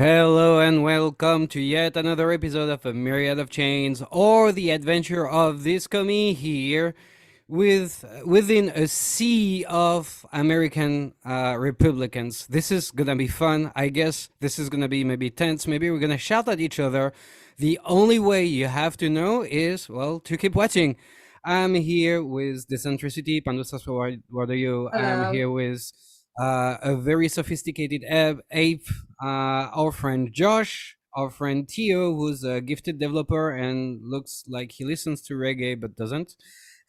Hello and welcome to yet another episode of a Myriad of Chains, or the adventure of this commie here within a sea of American Republicans. This is gonna be fun. I guess this is gonna be maybe tense. Maybe we're gonna shout at each other. The only way you have to know is, well, to keep watching. I'm here with Decentricity, Pandusas, what are you? I'm Hello. here with a very sophisticated ape, our friend Josh, our friend Theo, who's a gifted developer and looks like he listens to reggae but doesn't.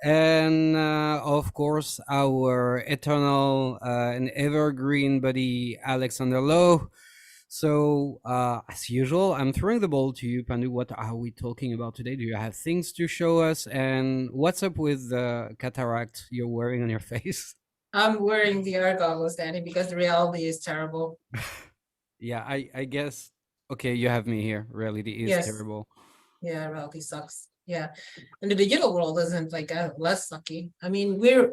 And of course, our eternal and evergreen buddy, Alexander Lowe. So, as usual, I'm throwing the ball to you, Pandu. What are we talking about today? Do you have things to show us? And what's up with the cataract you're wearing on your face? I'm wearing VR goggles, Danny, because the reality is terrible. Yeah, I guess. Okay, you have me here. Reality is Yes. terrible. Yeah, reality sucks. Yeah. And the digital world isn't like less sucky. I mean, we're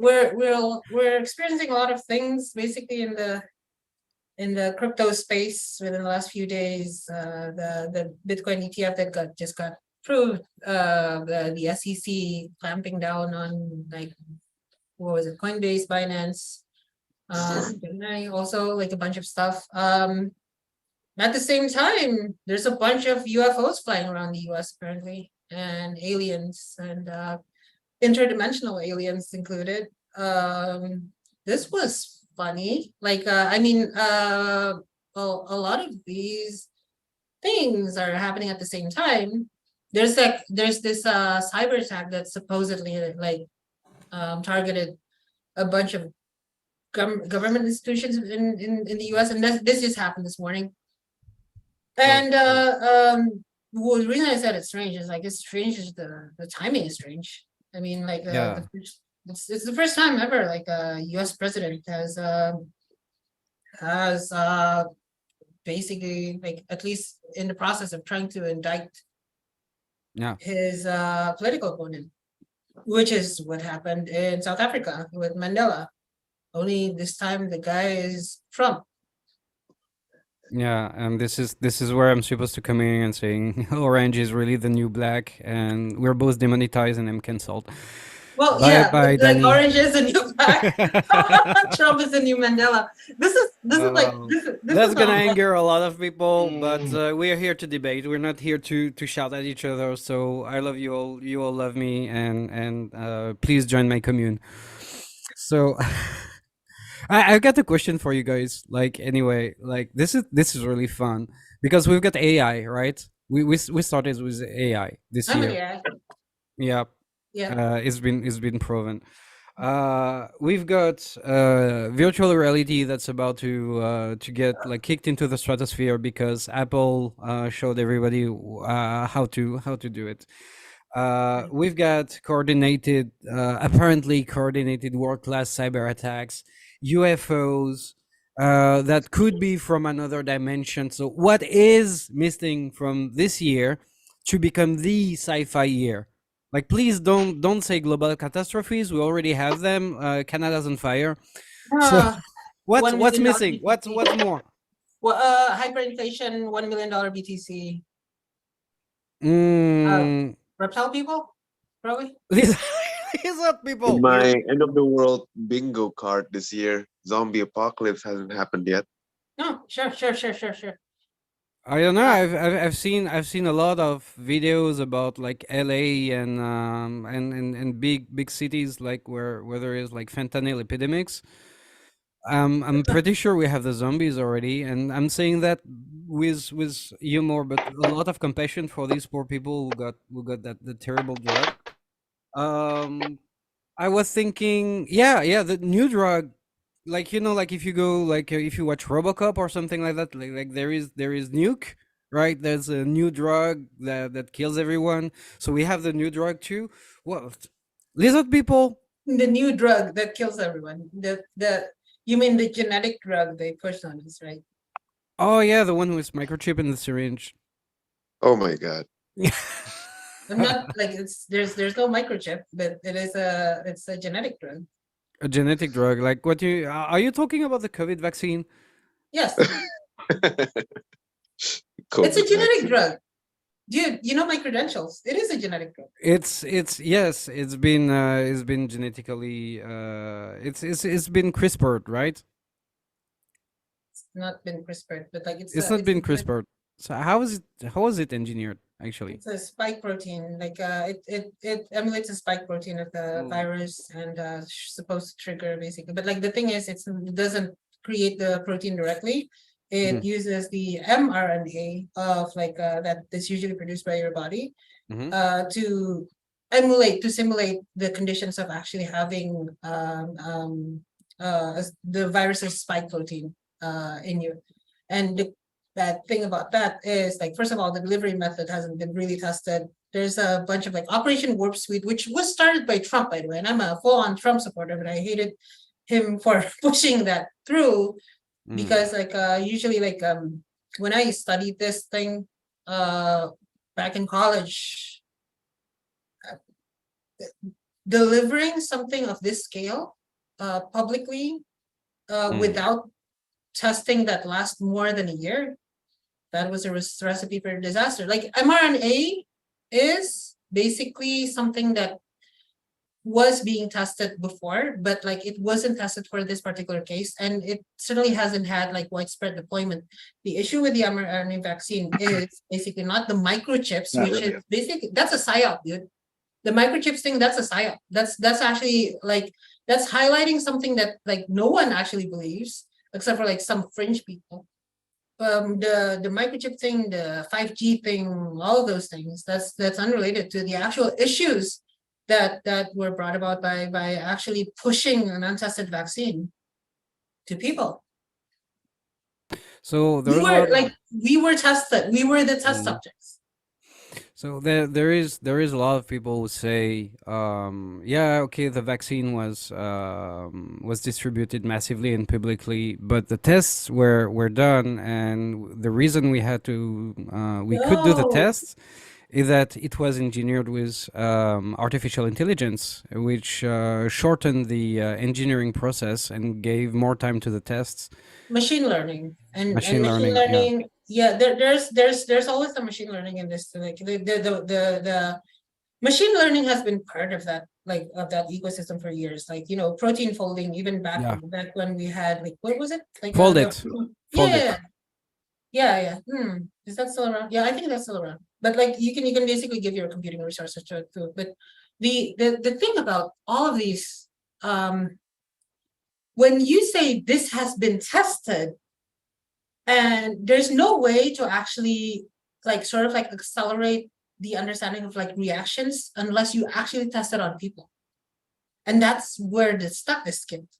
experiencing a lot of things basically in the crypto space within the last few days. The Bitcoin ETF that just got approved, the SEC clamping down on, like, what was it, Coinbase, Binance, also like a bunch of stuff. At the same time, there's a bunch of UFOs flying around the US apparently, and aliens, and interdimensional aliens included. This was funny. Like, a lot of these things are happening at the same time. There's this cyber attack that supposedly, like, targeted a bunch of government institutions in the US, and this just happened this morning. And well, the reason I said it's strange is, like, it's strange is the timing is strange. I mean, like, Yeah. it's the first time ever, like, a US president has basically, like, at least in the process of trying to indict Yeah. his political opponent, which is what happened in South Africa with Mandela. Only this time the guy is Trump. Yeah, and this is where I'm supposed to come in and saying orange is really the new black, and we're both demonetized and I'm cancelled. Well, Bye yeah, bye, like, Danny. orange is the new black. Trump is the new Mandela. This That's is gonna anger a lot of people, but Mm. we are here to debate. We're not here to shout at each other. So I love you all. You all love me, and please join my commune. So I've got a question for you guys. Like, anyway, like this is really fun because we've got AI, right? We started with AI this I'm an year. AI. Yeah, Yeah. it's been proven. We've got virtual reality that's about to get like kicked into the stratosphere because Apple showed everybody how to do it. We've got apparently coordinated world-class cyber attacks, UFOs that could be from another dimension. So, what is missing from this year to become the sci-fi year? Like, please don't say global catastrophes. We already have them. Canada's on fire. So, Uh, what's $1 what's million missing? BTC. What's more? Well, hyperinflation, $1 million BTC. Uh, Mm, reptile people, probably. these, these are In people. my end of the world bingo card this year, zombie apocalypse hasn't happened yet. No, sure. I don't know. Uh, I've seen a lot of videos about like LA and big cities like where there is like fentanyl epidemics. I'm pretty sure we have the zombies already, and I'm saying that with humor, but a lot of compassion for these poor people who got that the terrible drug. Um, I was thinking, yeah, the new drug, like like if you go like if you watch RoboCop or something like that, like there is nuke, right? There's a new drug that kills everyone. So we have the new drug too. Well, lizard people. the new drug that kills everyone. You mean the genetic drug they pushed on us, right? Oh yeah, the one with microchip in the syringe. Oh my god. I'm not like there's no microchip, but it's a genetic drug. A genetic drug. Like are you talking about the COVID vaccine? Yes. It's a COVID genetic vaccine. drug. Dude, you know my credentials. It is a genetic drug. It's yes, it's been genetically it's been CRISPRed, right? It's not been CRISPR, but like It's not it's been CRISPRed. So how is it engineered actually? it's a spike protein. Like it emulates a spike protein of the Mm. virus and supposed to trigger basically. But like the thing is, it doesn't create the protein directly. It Mhm. uses the mRNA of like that that's usually produced by your body Mhm. to simulate the conditions of actually having the virus's spike protein in you. And the bad thing about that is like first of all, the delivery method hasn't been really tested. There's a bunch of like Operation Warp Speed, which was started by Trump, by the way, and I'm a full-on Trump supporter, but I hated him for pushing that through Mm. because like usually like when I studied this thing back in college, delivering something of this scale publicly Mm. without testing that lasts more than a year, that was a recipe for disaster. Like mRNA is basically something that was being tested before, but like it wasn't tested for this particular case, and it certainly hasn't had like widespread deployment. The issue with the mRNA vaccine is basically not the microchips, Not which really. is basically that's a psyop, dude. The microchips thing, that's a psyop. That's actually like that's highlighting something that like no one actually believes, except for like some fringe people. The microchip thing, the 5G thing, all of those things, that's unrelated to the actual issues that were brought about by actually pushing an untested vaccine to people. So We there's a were lot. like we were tested. We were the test Mhm. subjects. So there is a lot of people who say, yeah, okay, the vaccine was distributed massively and publicly, but the tests were done, and the reason we could do the No, tests is that it was engineered with artificial intelligence, which shortened the engineering process and gave more time to the tests. machine learning and Machine machine learning, yeah, learning. Yeah, there's always the machine learning in this. Like the machine learning has been part of that like of that ecosystem for years. Like protein folding, even yeah. back when we had like what was it like Fold it, yeah fold yeah it. yeah yeah yeah. Is that still around? Yeah, I think that's still around. But like you can basically give your computing resources to it too. But the thing about all of these when you say this has been tested and there's no way to actually like sort of like accelerate the understanding of like reactions unless you actually test it on people, and that's where the stuff is skipped.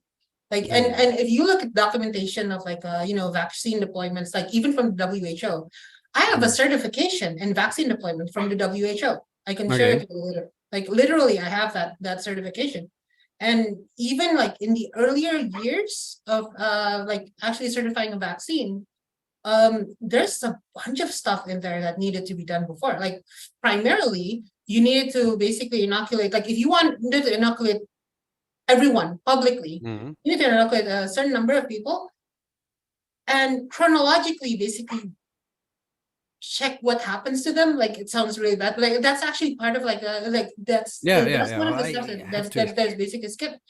Like Mm. and if you look at documentation of like vaccine deployments, like even from the WHO, I have a Mm. certification in vaccine deployment from the WHO. I can share it Okay. with you later. Like literally I have that certification. And even like in the earlier years of like actually certifying a vaccine, there's a bunch of stuff in there that needed to be done before. Like primarily you needed to basically inoculate, like if you wanted to inoculate everyone publicly, Mhm. you need to inoculate a certain number of people and chronologically basically check what happens to them. Like it sounds really bad, but like that's actually part of like Yeah, yeah, that's yeah. one of the stuff I have to. that's basically skipped.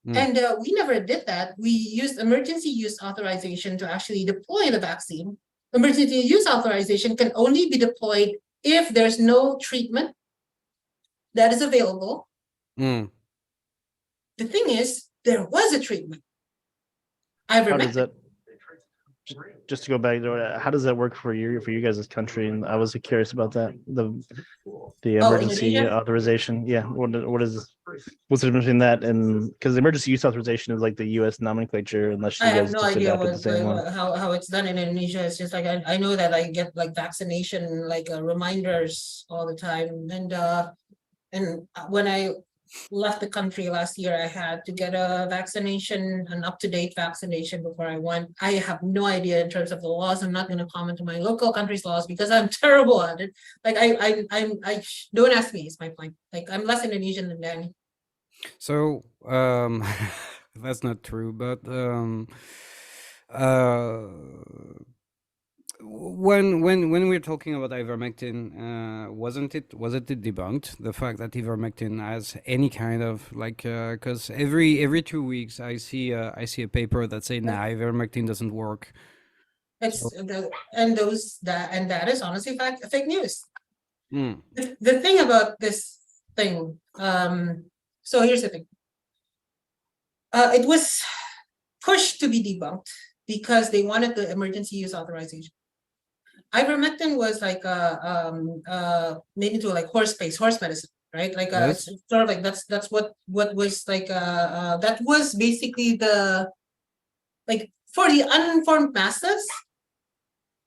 Mm. And we never did that. We used emergency use authorization to actually deploy the vaccine. Emergency use authorization can only be deployed if there's no treatment that is available. Mm. The thing is, there was a treatment. How does that? Just to go back to it, how does that work for you guys' country? And I was curious about that. The emergency Indonesia? authorization. Yeah. What's the difference between that and because the emergency use authorization is like the U.S. nomenclature, unless I you have guys no just idea adapted the same one. how it's done in Indonesia. It's just like I know that I get like vaccination like reminders all the time, and when I left the country last year, I had to get a vaccination, an up-to-date vaccination before I went. I have no idea in terms of the laws. I'm not going to comment on my local country's laws because I'm terrible at it. Like I don't ask me. Is my point. Like I'm less Indonesian than Danny. So that's not true, but uh, when we're talking about ivermectin, was it debunked, the fact that ivermectin has any kind of like, because every 2 weeks I see a paper that say nah, ivermectin doesn't work. It's and that is honestly fake news. Mm. The thing about this thing, so here's the thing. It was pushed to be debunked because they wanted the emergency use authorization. Ivermectin was like made into like horse medicine, right? Like Yes. it's sort of like that's what was like that was basically the, like, for the uninformed masses,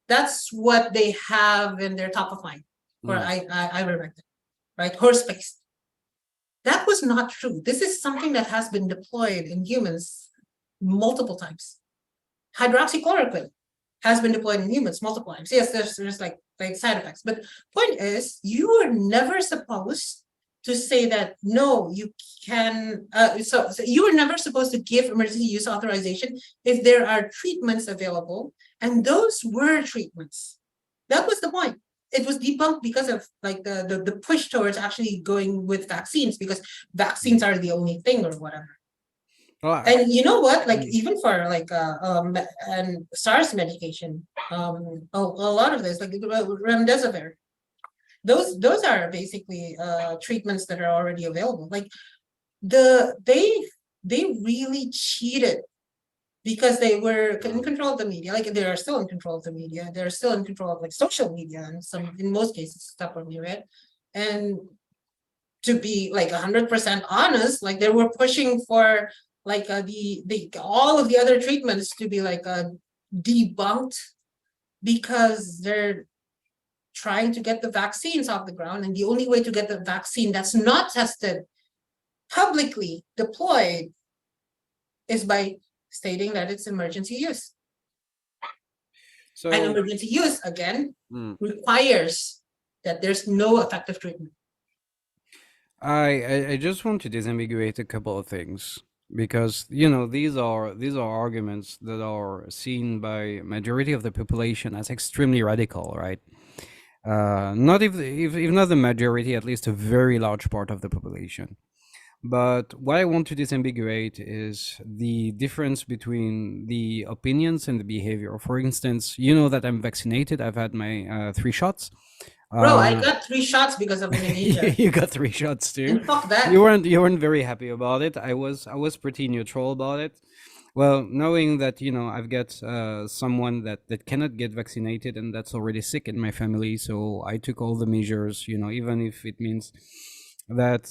that's what they have in their top of mind for ivermectin, right? Horse paste. That was not true. This is something that has been deployed in humans multiple times. Hydroxychloroquine has been deployed in humans multiple times. Yes, there's like side effects, but point is, you are never supposed to say that no, you can. So you are never supposed to give emergency use authorization if there are treatments available, and those were treatments. That was the point. It was debunked because of like the push towards actually going with vaccines, because vaccines are the only thing or whatever. And you know what? Like even for like and SARS medication, a lot of this, like remdesivir, those are basically treatments that are already available. Like they really cheated because they were in control of the media. Like they are still in control of the media. They're still in control of like social media, and some, in most cases, stuff on Myriad. And to be like 100% honest, like they were pushing for like the all of the other treatments to be like debunked, because they're trying to get the vaccines off the ground, and the only way to get the vaccine that's not tested, publicly deployed, is by stating that it's emergency use. So, and emergency use, again, requires that there's no effective treatment. I just want to disambiguate a couple of things, because you know these are arguments that are seen by majority of the population as extremely radical, right? Not if not the majority, at least a very large part of the population. But what I want to disambiguate is the difference between the opinions and the behavior. For instance, you know that I'm vaccinated. I've had my 3 shots. Bro, I got 3 shots because of Indonesia. You got 3 shots too. And fuck that. You weren't very happy about it. I was pretty neutral about it. Well, knowing that, you know, I've got someone that cannot get vaccinated and that's already sick in my family, so I took all the measures, you know, even if it means that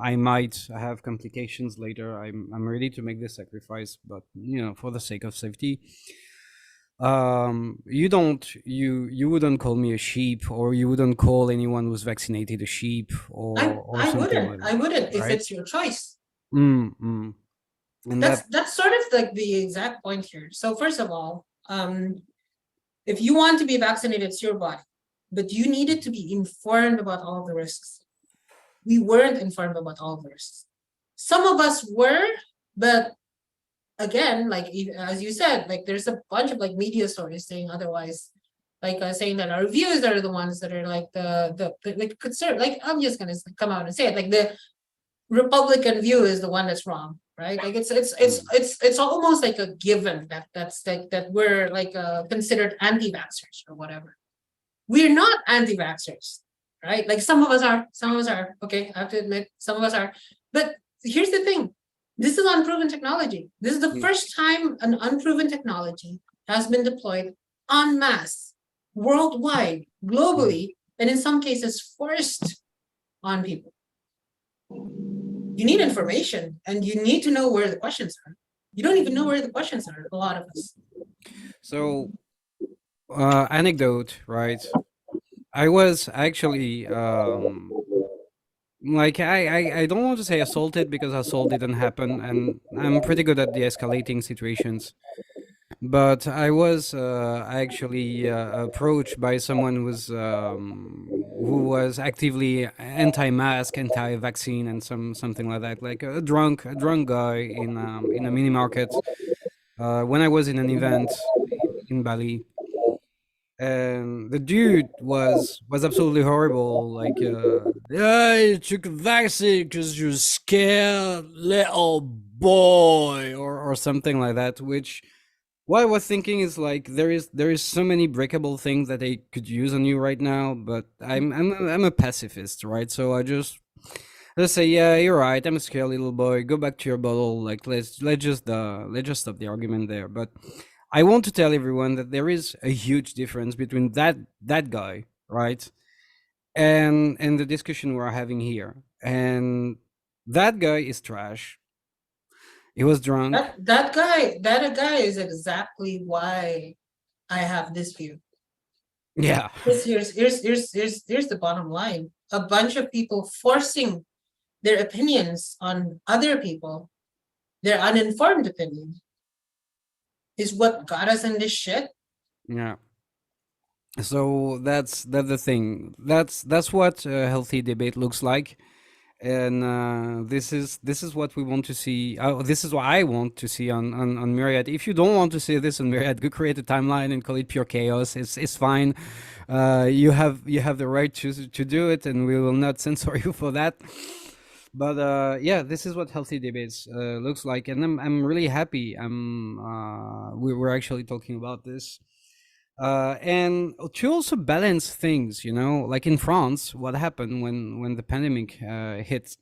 I might have complications later. I'm ready to make this sacrifice, but you know, for the sake of safety. You wouldn't call me a sheep, or you wouldn't call anyone who's vaccinated a sheep, or something like that. I wouldn't, right? If it's your choice. And that's sort of like the exact point here. So first of all, if you want to be vaccinated, it's your body, but you needed to be informed about all the risks. We weren't informed about all the risks. Some of us were, but again, like as you said, like there's a bunch of like media stories saying otherwise, like saying that our views are the ones that are like the like concern. Like I'm just gonna come out and say it, like the Republican view is the one that's wrong, right? Like it's almost like a given that's like that we're like considered anti-vaxxers or whatever. We're not anti-vaxxers, right? Like some of us are. Okay, I have to admit, some of us are. But here's the thing. This is unproven technology. This is the first time an unproven technology has been deployed en masse, worldwide, globally, and in some cases forced on people. You need information, and you need to know where the questions are. You don't even know where the questions are, a lot of us. So, anecdote, right? I was actually like I don't want to say assaulted, because assault didn't happen, and I'm pretty good at de-escalating situations. But I was actually approached by someone who was actively anti-mask, anti-vaccine, and something like that, like a drunk guy in a mini market when I was in an event in Bali. and the dude was absolutely horrible. Like, yeah, you took a vaccine because you're scared, little boy, or something like that. Which what I was thinking is like there is so many breakable things that they could use on you right now, but I'm a pacifist, right? So I just say, yeah, you're right. I'm a scared little boy. Go back to your bottle. Like let's just stop the argument there. But I want to tell everyone that there is a huge difference between that guy, right, and the discussion we're having here. And that guy is trash. He was drunk. That guy is exactly why I have this view. Yeah. Here's the bottom line. A bunch of people forcing their opinions on other people, their uninformed opinion, is what got us in this shit. Yeah. So that's the thing. That's what a healthy debate looks like, and this is what we want to see. This is what I want to see on Myriad. If you don't want to see this on Myriad, go create a timeline and call it pure chaos. It's fine. You have the right to do it, and we will not censor you for that. But yeah, this is what healthy debates looks like, and I'm really happy. We're actually talking about this. And to also balance things, like in France, what happened when the pandemic hit?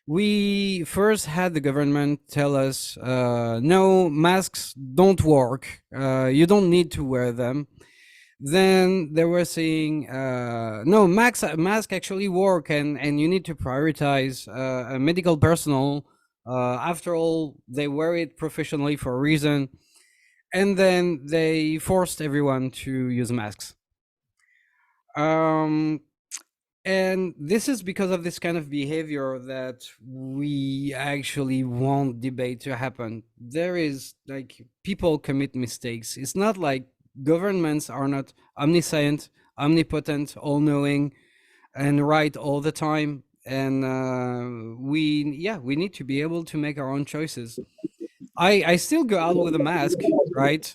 We first had the government tell us, no, masks don't work. You don't need to wear them. Then they were saying, no, mask actually work, and you need to prioritize medical personnel. After all, they wear it professionally for a reason. And then they forced everyone to use masks. Um, and this is because of this kind of behavior that we actually want debate to happen. There is like people commit mistakes. It's not like governments are not omniscient, omnipotent, all knowing, and right all the time. And we need to be able to make our own choices. I still go out with a mask, right?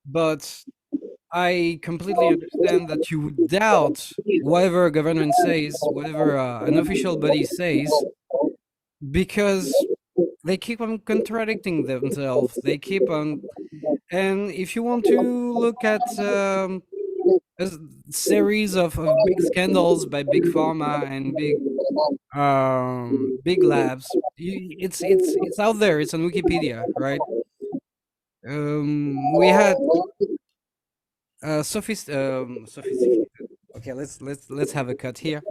But I completely understand that you would doubt whatever a government says, whatever an official body says, because they keep on contradicting themselves. They keep on, and if you want to look at series of big scandals by big pharma and big labs, it's out there. It's on Wikipedia, right? We had sophisticated. Okay, let's have a cut here.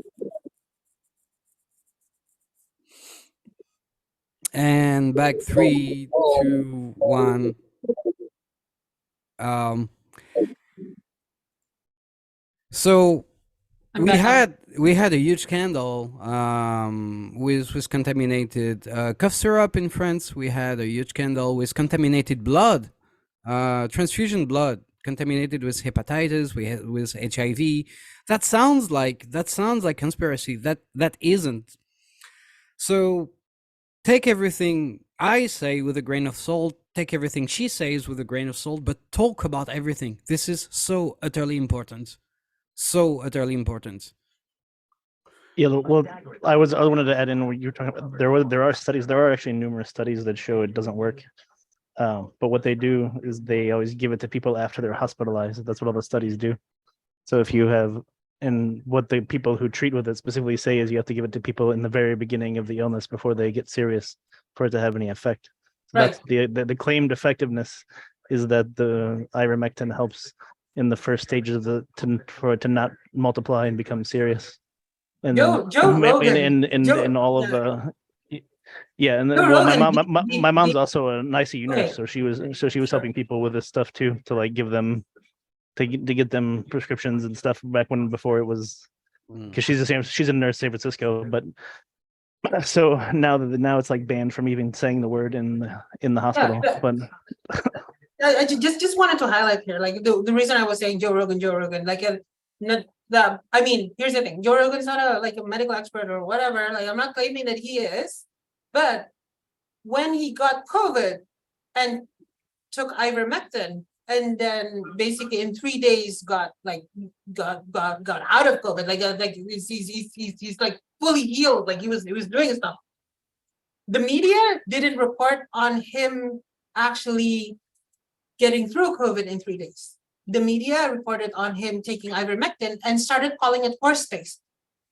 And back 3, 2, 1. Um, so I'm we back on. had a huge scandal with contaminated cough syrup in France. We had a huge scandal with contaminated blood, transfusion blood contaminated with hepatitis, with HIV. That sounds like conspiracy. That isn't. So take everything I say with a grain of salt. Take everything she says with a grain of salt, but talk about everything. This is so utterly important. So utterly important. Yeah, well, I wanted to add in what you were talking about. There are actually numerous studies that show it doesn't work. But what they do is they always give it to people after they're hospitalized. That's what all the studies do. So if you have, and what the people who treat with it specifically say is you have to give it to people in the very beginning of the illness before they get serious for it to have any effect. So Right. that's the claimed effectiveness is that the ivermectin helps in the first stages of for it to not multiply and become serious. And Joe then Rogan. in all of yeah, and then, Joe well, Rogan, my mom's also an ICU nurse, okay. so she was helping people with this stuff too, to like give them to get them prescriptions and stuff back before it was, because she's a nurse in San Francisco, but so now it's like banned from even saying the word in the hospital. Yeah. But I just wanted to highlight here, like the reason I was saying Joe Rogan, like not that. I mean, here's the thing: Joe Rogan's not a medical expert or whatever. Like, I'm not claiming that he is, but when he got COVID and took ivermectin, and then basically in 3 days got out of COVID. Like he's like fully healed. Like he was doing stuff. The media didn't report on him actually getting through COVID in 3 days. The media reported on him taking ivermectin and started calling it horse paste.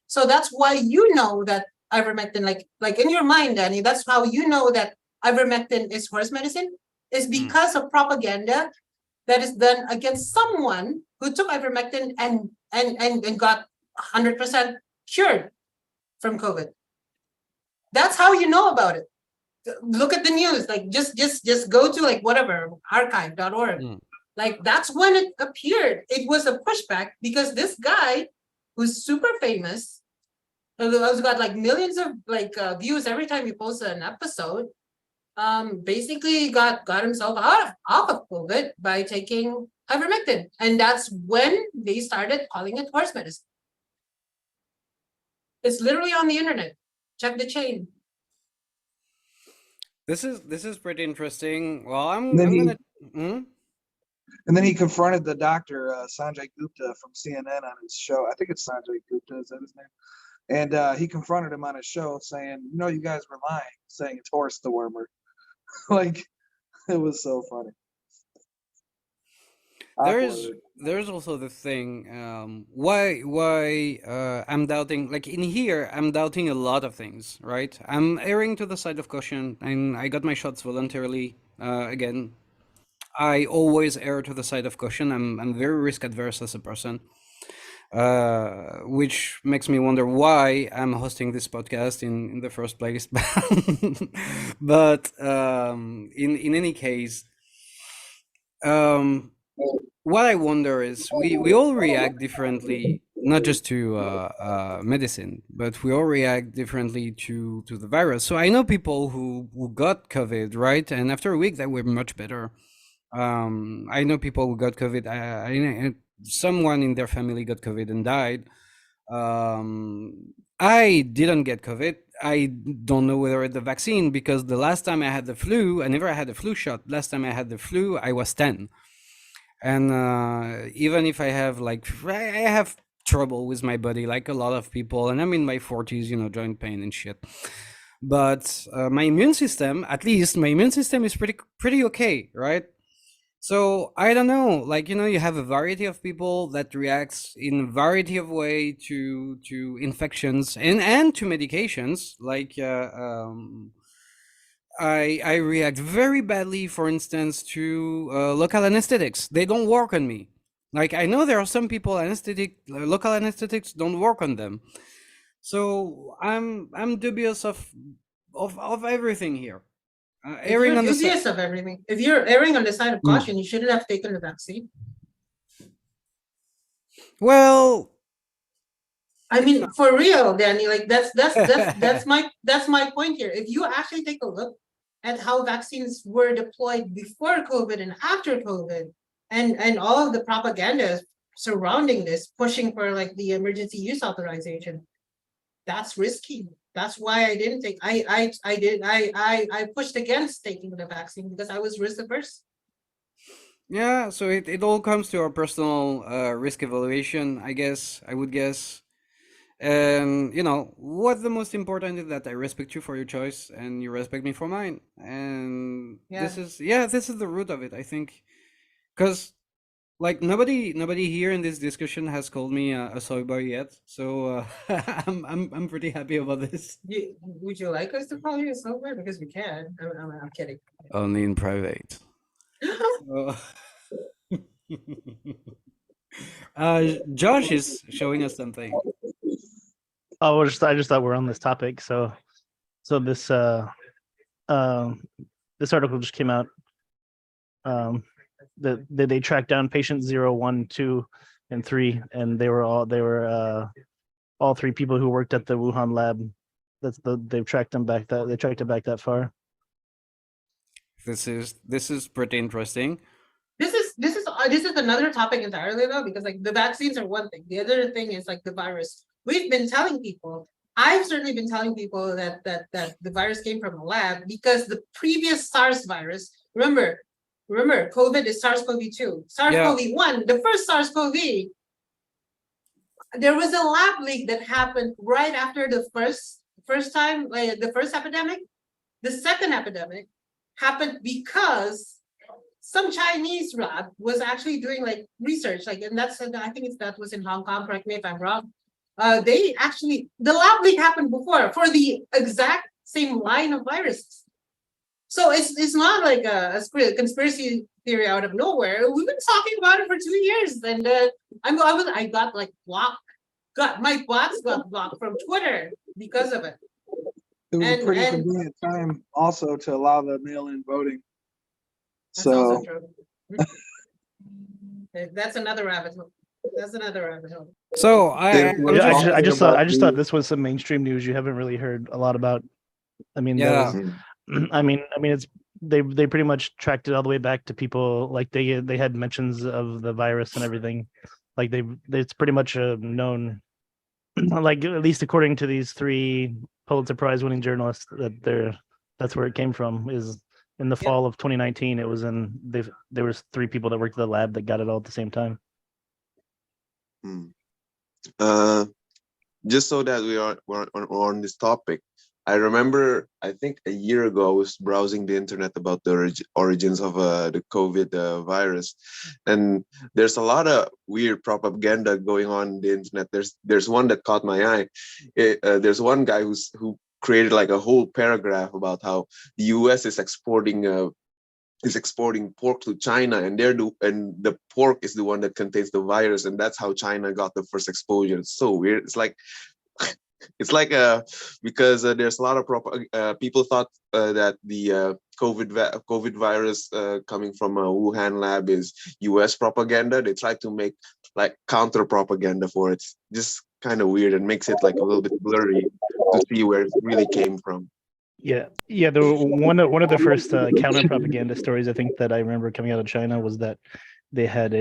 So that's why you know that ivermectin, like in your mind, Danny, that's how you know that ivermectin is horse medicine, is because of propaganda that is done against someone who took ivermectin and got 100% cured from COVID. That's how you know about it. Look at the news, like just go to like whatever archive.org. Like that's when it appeared. It was a pushback because this guy who's super famous, who's got like millions of views every time he posts an episode, basically got himself out of COVID by taking ivermectin, and that's when they started calling it horse medicine. It's literally on the internet. Check the chain. This is pretty interesting. Well, And then I'm he gonna. and then he confronted the doctor Sanjay Gupta from CNN on his show. I think it's Sanjay Gupta, is that his name? And he confronted him on his show saying, you guys were lying, saying it's horse dewormer. Like, it was so funny. There's also the thing, why I'm doubting, like in here I'm doubting a lot of things, right? I'm erring to the side of caution, and I got my shots voluntarily. Again, I always err to the side of caution. I'm very risk adverse as a person, which makes me wonder why I'm hosting this podcast in the first place. But in any case, what I wonder is we all react differently, not just to medicine, but we all react differently to the virus. So I know people who got COVID, right? And after a week, they were much better. I know people who got COVID. Someone in their family got COVID and died. I didn't get COVID. I don't know whether it's the vaccine, because the last time I had the flu, I never had a flu shot. Last time I had the flu, I was 10. And even if I have I have trouble with my body, like a lot of people, and I'm in my 40s, joint pain and shit. But my immune system, at least my immune system, is pretty okay, right? So I don't know, you have a variety of people that reacts in a variety of way to infections and to medications. I react very badly, for instance, to local anesthetics. They don't work on me. Like, I know there are some people local anesthetics don't work on them. So I'm dubious of everything here. Erring on the side. Of everything. If you're erring on the side of caution, you shouldn't have taken the vaccine. Well, I mean, for real, Danny. Like that's my point here. If you actually take a look at how vaccines were deployed before COVID and after COVID, and all of the propaganda surrounding this, pushing for like the emergency use authorization, that's risky. That's why I didn't take. I pushed against taking the vaccine because I was risk averse. Yeah, so it all comes to our personal risk evaluation, I would guess. And what's the most important is that I respect you for your choice and you respect me for mine. And this is the root of it, I think. Because like nobody here in this discussion has called me a soy boy yet, so I'm pretty happy about this. Would you like us to call you a soy boy? Because we can. I'm kidding. Only in private. So, Josh is showing us something. Oh, I just thought we're on this topic. So this this article just came out. That they tracked down patients 0, 1, 2, and 3, and they were all 3 people who worked at the Wuhan lab. They've tracked them back that far. This is pretty interesting. This is another topic entirely though, because like the vaccines are one thing. The other thing is like the virus. We've been telling people. I've certainly been telling people that the virus came from a lab because the previous SARS virus. Remember, Remember, COVID is SARS-CoV-2. SARS-CoV-1, the first SARS-CoV, there was a lab leak that happened right after the first time, like the first epidemic. The second epidemic happened because some Chinese lab was actually doing like research, like, and that's, I think that was in Hong Kong, correct me if I'm wrong. They actually, the lab leak happened before for the exact same line of viruses. So it's not like a conspiracy theory out of nowhere. We've been talking about it for 2 years, and I got like blocked. My bots got blocked from Twitter because of it. It was a And- pretty and- convenient time also to allow the mail-in voting. That's also So true. That's another rabbit hole. That's another rabbit hole. So Since I we're Yeah, just I just thought about the- this was some mainstream news you haven't really heard a lot about. I mean, that Yeah. was, I mean, it's they pretty much tracked it all the way back to people, like they had mentions of the virus and everything. Like it's pretty much a known, like at least according to these 3 Pulitzer Prize winning journalists, that's where it came from. Is in the fall of 2019. It was there was 3 people that worked at the lab that got it all at the same time. Hmm. Just so that we're on this topic, I remember, I think a year ago, I was browsing the internet about the origins of the COVID virus, and there's a lot of weird propaganda going on in the internet. There's one that caught my eye. There's one guy who created like a whole paragraph about how the U.S. is exporting pork to China, and the pork is the one that contains the virus, and that's how China got the first exposure. It's so weird. It's like because there's a lot of people thought that the COVID virus coming from a Wuhan lab is US propaganda. They tried to make like counter propaganda for it. Just kind of weird and makes it like a little bit blurry to see where it really came from. Yeah. The one of the first counter propaganda stories I think that I remember coming out of China was that they had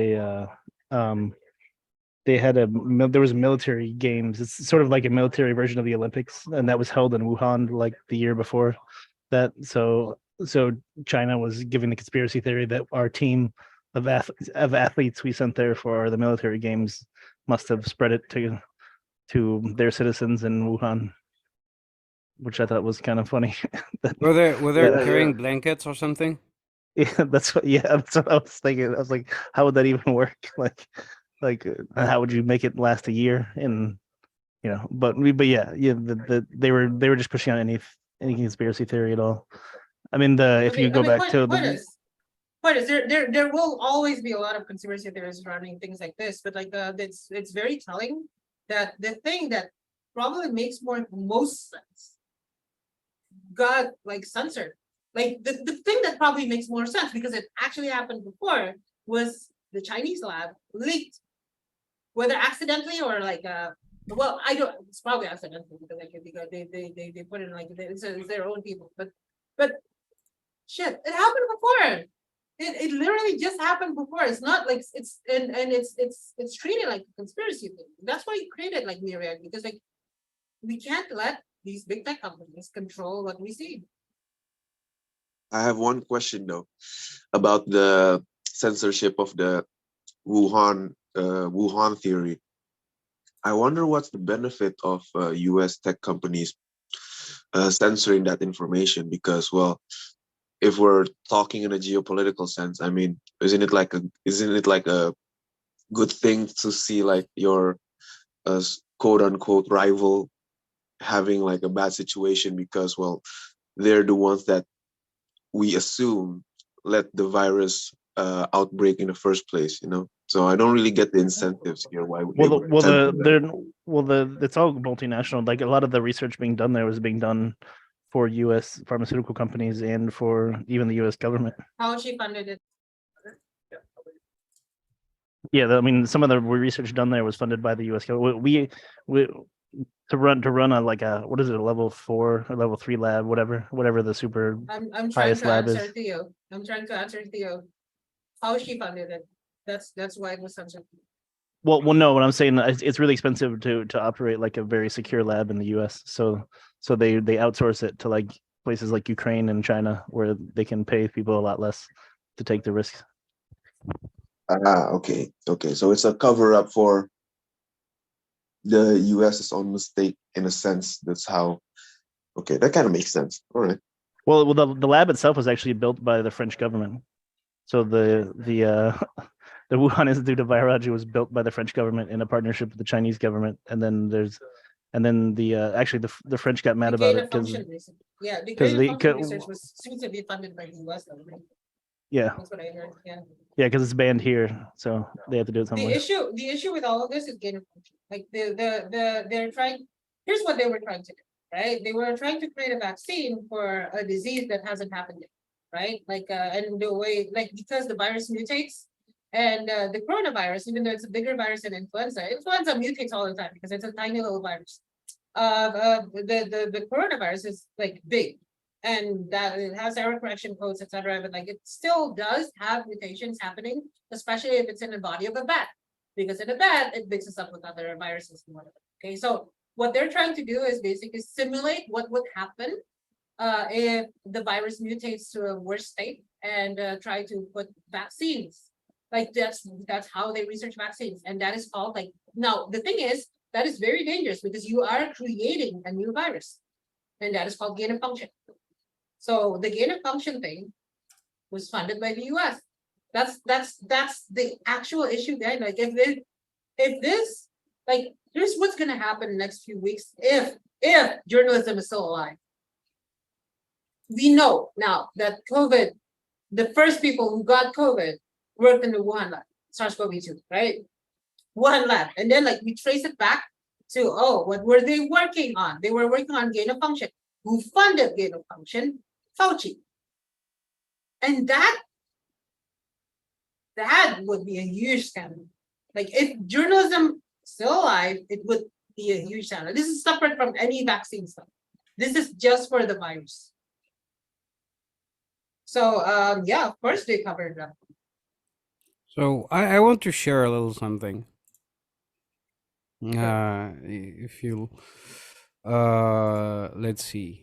there was military games. It's sort of like a military version of the Olympics, and that was held in Wuhan like the year before that. So China was giving the conspiracy theory that our team of athletes we sent there for the military games must have spread it to their citizens in Wuhan, which I thought was kind of funny. were they Yeah, carrying blankets or something? That's what I was thinking. I was like, how would that even work? Like how would you make it last a year? And but they were just pushing on any conspiracy theory at all. I mean, if you go back to There will always be a lot of conspiracy theories surrounding things like this, but like it's very telling that the thing that probably makes most sense got like censored. Like the thing that probably makes more sense because it actually happened before was the Chinese lab leaked, whether accidentally or like well, I don't. It's probably accidental because like they put it in like it's their own people, but shit, it happened before. It literally just happened before. It's not like it's it's treated like a conspiracy thing. That's why you created like Myriad, because like we can't let these big tech companies control what we see. I have one question though about the censorship of the Wuhan theory. I wonder what's the benefit of US tech companies censoring that information, because, well, if we're talking in a geopolitical sense, I mean, isn't it like a good thing to see like your quote unquote rival having like a bad situation, because, well, they're the ones that we assume let the virus outbreak in the first place, So I don't really get the incentives here. Why would they censor that? It's all multinational. Like a lot of the research being done there was being done for U.S. pharmaceutical companies and for even the U.S. government. How she funded it? Yeah, I mean, some of the research done there was funded by the U.S. government. We to run a like a what is it, a level 4 or level 3 lab, whatever the super I'm trying highest to lab answer is. Theo. I'm trying to answer Theo. How she funded it? That's why it was censored. Well, no. What I'm saying is it's really expensive to operate like a very secure lab in the U.S. So they outsource it to like places like Ukraine and China where they can pay people a lot less. to take the risk. Okay. So it's a cover up for the US's own mistake in a sense. That's how. Okay, that kind of makes sense. All right. Well, the lab itself was actually built by the French government. So the the Wuhan Institute of Virology was built by the French government in a partnership with the Chinese government, and then the actually the French got mad The about gain it of because function research. Yeah, the 'cause gain of they function co- research was seems to be funded by the US government. yeah That's what I heard. Yeah. because it's banned here, so they have to do it The somewhere. issue with all of this is gain of function. Like they're trying. Here's what they were trying to do, right? They were trying to create a vaccine for a disease that hasn't happened yet, right? Like and the way like because the virus mutates, and the coronavirus, even though it's a bigger virus than influenza mutates all the time because it's a tiny little virus. The coronavirus is like big, and that it has error correction codes, etc. But like it still does have mutations happening, especially if it's in the body of a bat, because in a bat it mixes up with other viruses and whatever. Okay, so what they're trying to do is basically simulate what would happen if the virus mutates to a worse state, and try to put vaccines. Like that's how they research vaccines, and that is called like now the thing is that is very dangerous because you are creating a new virus, and that is called gain of function. So the gain of function thing was funded by the US. That's the actual issue there. Like if this like here's what's gonna happen in the next few weeks if journalism is still alive. We know now that COVID, the first people who got COVID worked in the Wuhan lab, SARS-CoV-2, right? Wuhan lab. And then like we trace it back to, oh, what were they working on? They were working on gain of function. Who funded gain of function? Fauci. And that would be a huge scandal. Like if journalism still alive, it would be a huge scandal. This is separate from any vaccine stuff. This is just for the virus. So yeah, of course they covered that. So I want to share a little something. If you let's see.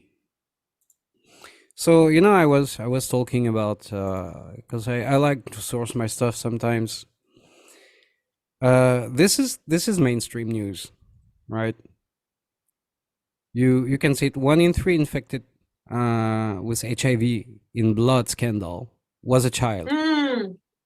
So I was talking about because I like to source my stuff sometimes. This is mainstream news, right? You can see it. 1 in 3 infected with HIV in blood scandal was a child.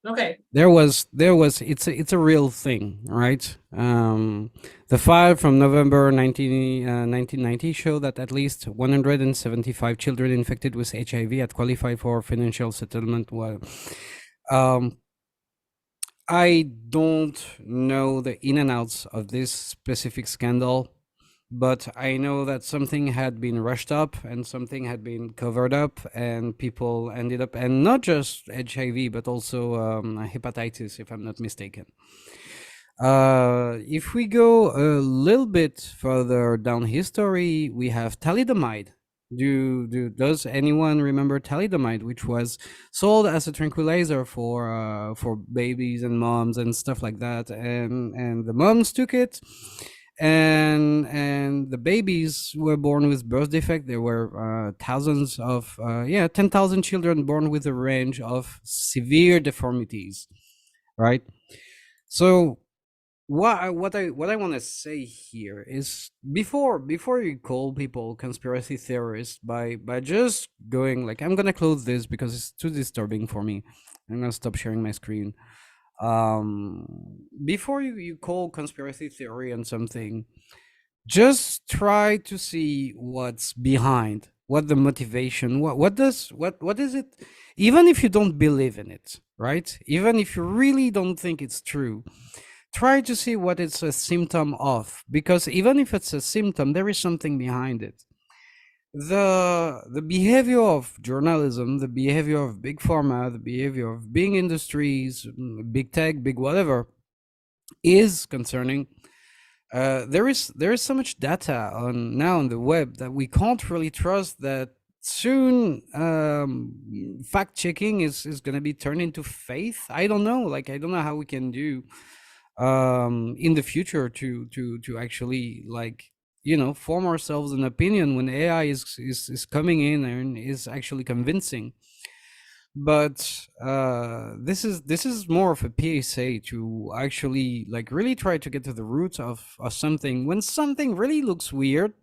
Okay. There was it's a real thing, right? The file from November 1990 show that at least 175 children infected with HIV had qualified for financial settlement. Well, I don't know the in and outs of this specific scandal, but I know that something had been rushed up and something had been covered up, and people ended up, and not just HIV, but also hepatitis, if I'm not mistaken. If we go a little bit further down history, we have thalidomide. Does anyone remember thalidomide, which was sold as a tranquilizer for babies and moms and stuff like that, and the moms took it, and the babies were born with birth defect. There were thousands of 10,000 children born with a range of severe deformities, right? So what I want to say here is before you call people conspiracy theorists by just going like, I'm gonna close this because it's too disturbing for me. I'm gonna stop sharing my screen. Before you call conspiracy theory on something, just try to see what's behind, what the motivation, what is it, even if you don't believe in it, right? Even if you really don't think it's true, try to see what it's a symptom of, because even if it's a symptom, there is something behind it. The behavior of journalism, the behavior of big pharma, the behavior of big industries, big tech, big whatever, is concerning. There is so much data on the web that we can't really trust that soon fact checking is going to be turned into faith. I don't know, like I don't know how we can do in the future to actually, like, form ourselves an opinion when AI is coming in and is actually convincing. but this is more of a PSA to actually like really try to get to the roots of something. When something really looks weird,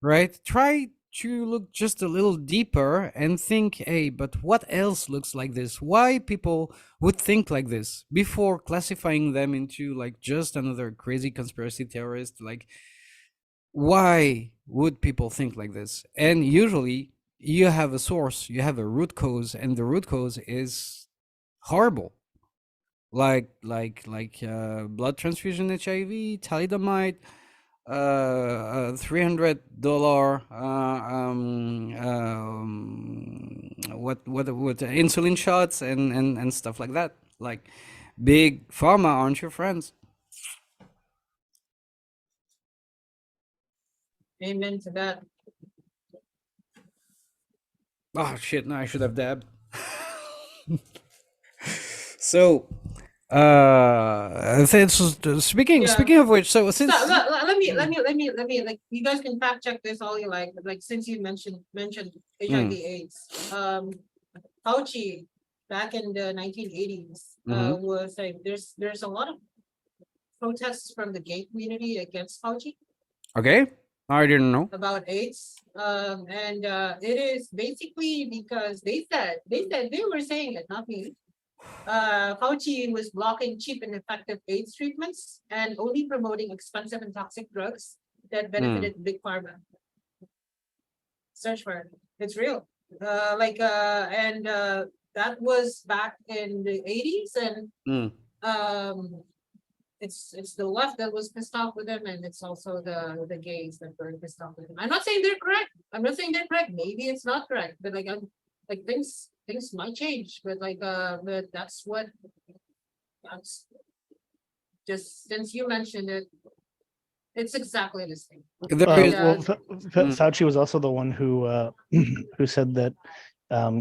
right? Try to look just a little deeper and think, hey, but what else looks like this? Why people would think like this before classifying them into like just another crazy conspiracy theorist? Like, why would people think like this? And usually you have a source, you have a root cause, and the root cause is horrible. Like blood transfusion HIV, thalidomide, $300 what insulin shots and stuff like that. Like big pharma aren't your friends. Amen to that. Oh shit, no, I should have dabbed. So speaking of which, so So since let me like you guys can fact check this all you like, but like since you mentioned HIV/AIDS, Fauci back in the 1980s was like there's a lot of protests from the gay community against Fauci okay, I didn't know. about AIDS. And it is basically because they were saying it, not me. Fauci was blocking cheap and effective AIDS treatments and only promoting expensive and toxic drugs that benefited big pharma. Search for it. It's real. And that was back in the 80s, and um, it's the left that was pissed off with him, and it's also the gays that were pissed off with him. I'm not saying they're correct. I'm not saying they're correct. Maybe it's not correct, but like I'm like things might change. But that's what that's just since you mentioned it, it's exactly the same. There is Fauci was also the one who who said that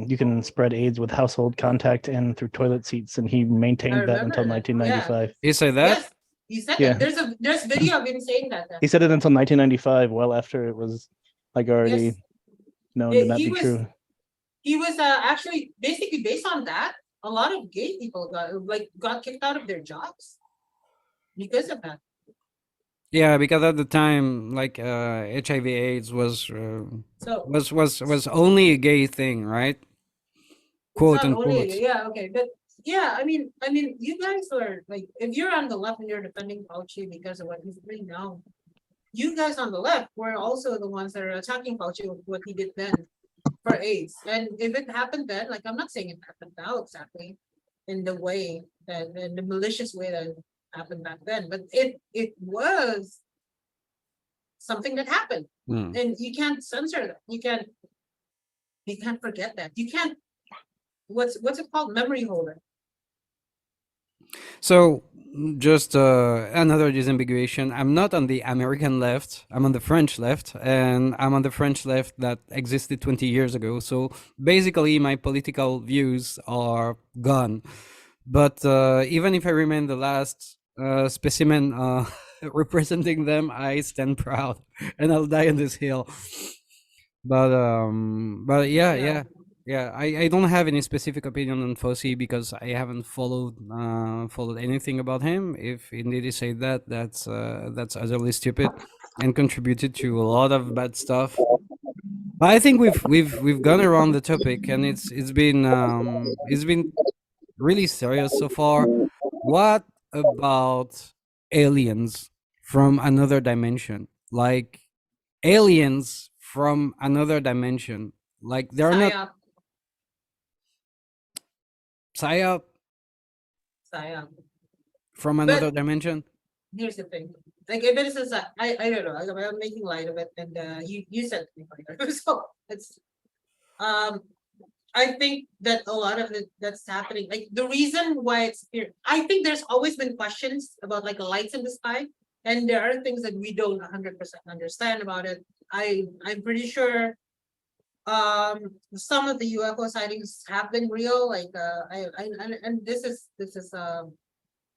you can spread AIDS with household contact and through toilet seats, and he maintained that until 1995. he said that. Yes, he said Yeah. that. There's video of him saying that. He said it until 1995, well after it was like already Yes. known to not He be was- true. He was actually basically based on that. A lot of gay people got kicked out of their jobs because of that. Yeah, because at the time, like HIV/AIDS was So was only a gay thing, right? Quote it's not only unquote. yeah, okay, but yeah, I mean, you guys are like, if you're on the left and you're defending Fauci because of what he's doing now, you guys on the left were also the ones that are attacking Fauci with what he did then for AIDS. And if it happened then, like I'm not saying it happened now exactly in the way that in the malicious way that it happened back then, but it was something that happened. And you can't censor that. You can't forget that. You can't what's it called? Memory holder. So just another disambiguation. I'm not on the American left. I'm on the French left, and I'm on the French left that existed 20 years ago. So basically, my political views are gone. But even if I remain the last specimen representing them, I stand proud, and I'll die on this hill. But yeah. I don't have any specific opinion on Fossey because I haven't followed anything about him. If indeed he said that, that's utterly stupid and contributed to a lot of bad stuff. But I think we've gone around the topic, and it's been really serious so far. What about aliens from another dimension? Like aliens from another dimension. Like they're not psyop Psyop. from another dimension. Here's the thing. Like if it is I don't know. I'm making light of it, and you said to me earlier. So it's I think that a lot of it that's happening, like the reason why it's here, I think there's always been questions about like lights in the sky, and there are things that we don't 100% understand about it. I'm pretty sure some of the UFO sightings have been real, like and this is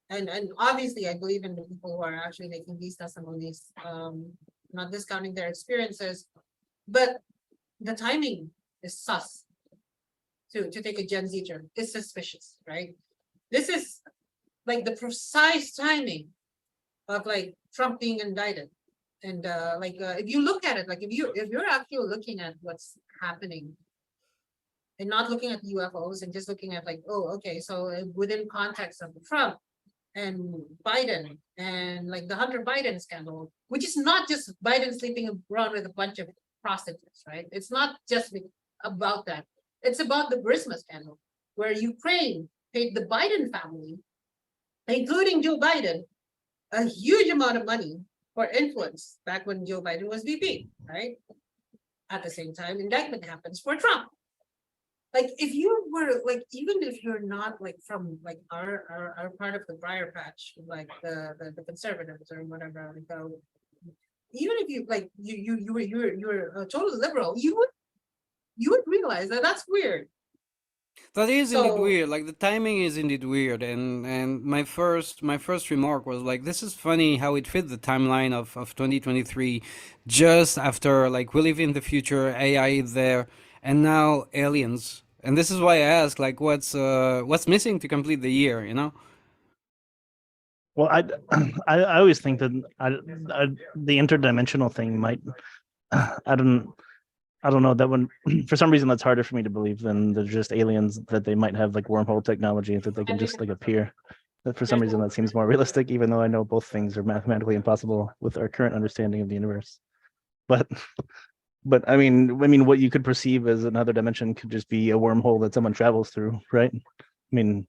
and obviously I believe in the people who are actually making these testimonies, not discounting their experiences, but the timing is sus. to take a Gen Z term, is suspicious, right? This is like the precise timing of like Trump being indicted. And if you look at it, like if you're actually looking at what's happening and not looking at UFOs and just looking at like, oh, okay, so within context of Trump and Biden and like the Hunter Biden scandal, which is not just Biden sleeping around with a bunch of prostitutes, right? It's not just about that. It's about the Burisma scandal, where Ukraine paid the Biden family, including Joe Biden, a huge amount of money for influence back when Joe Biden was VP, right? At the same time, indictment happens for Trump. Like if you were like, even if you're not like from like our part of the briar patch, like the conservatives or whatever, like, even if you like you're a total liberal, you would realize that that's weird. That is indeed So weird. Like the timing is indeed weird, and my first remark was like, this is funny how it fit the timeline of 2023, just after like we live in the future, AI is there, and now aliens. And this is why I ask, like, what's missing to complete the year? You know? Well, I always think that the interdimensional thing might. I don't know that one. For some reason, that's harder for me to believe than the just aliens, that they might have like wormhole technology that they can just like appear. That for some reason that seems more realistic, even though I know both things are mathematically impossible with our current understanding of the universe. But I mean, what you could perceive as another dimension could just be a wormhole that someone travels through, right? I mean,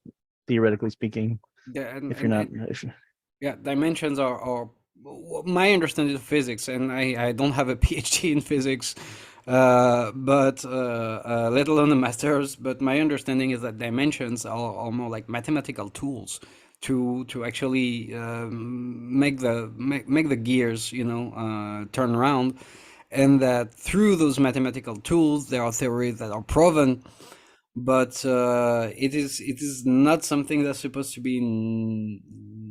theoretically speaking, Yeah, if you're not, yeah, dimensions are my understanding of physics, and I don't have a PhD in physics, but let alone a master's. But my understanding is that dimensions are more like mathematical tools to actually make the gears, turn around, and that through those mathematical tools there are theories that are proven, but it is not something that's supposed to be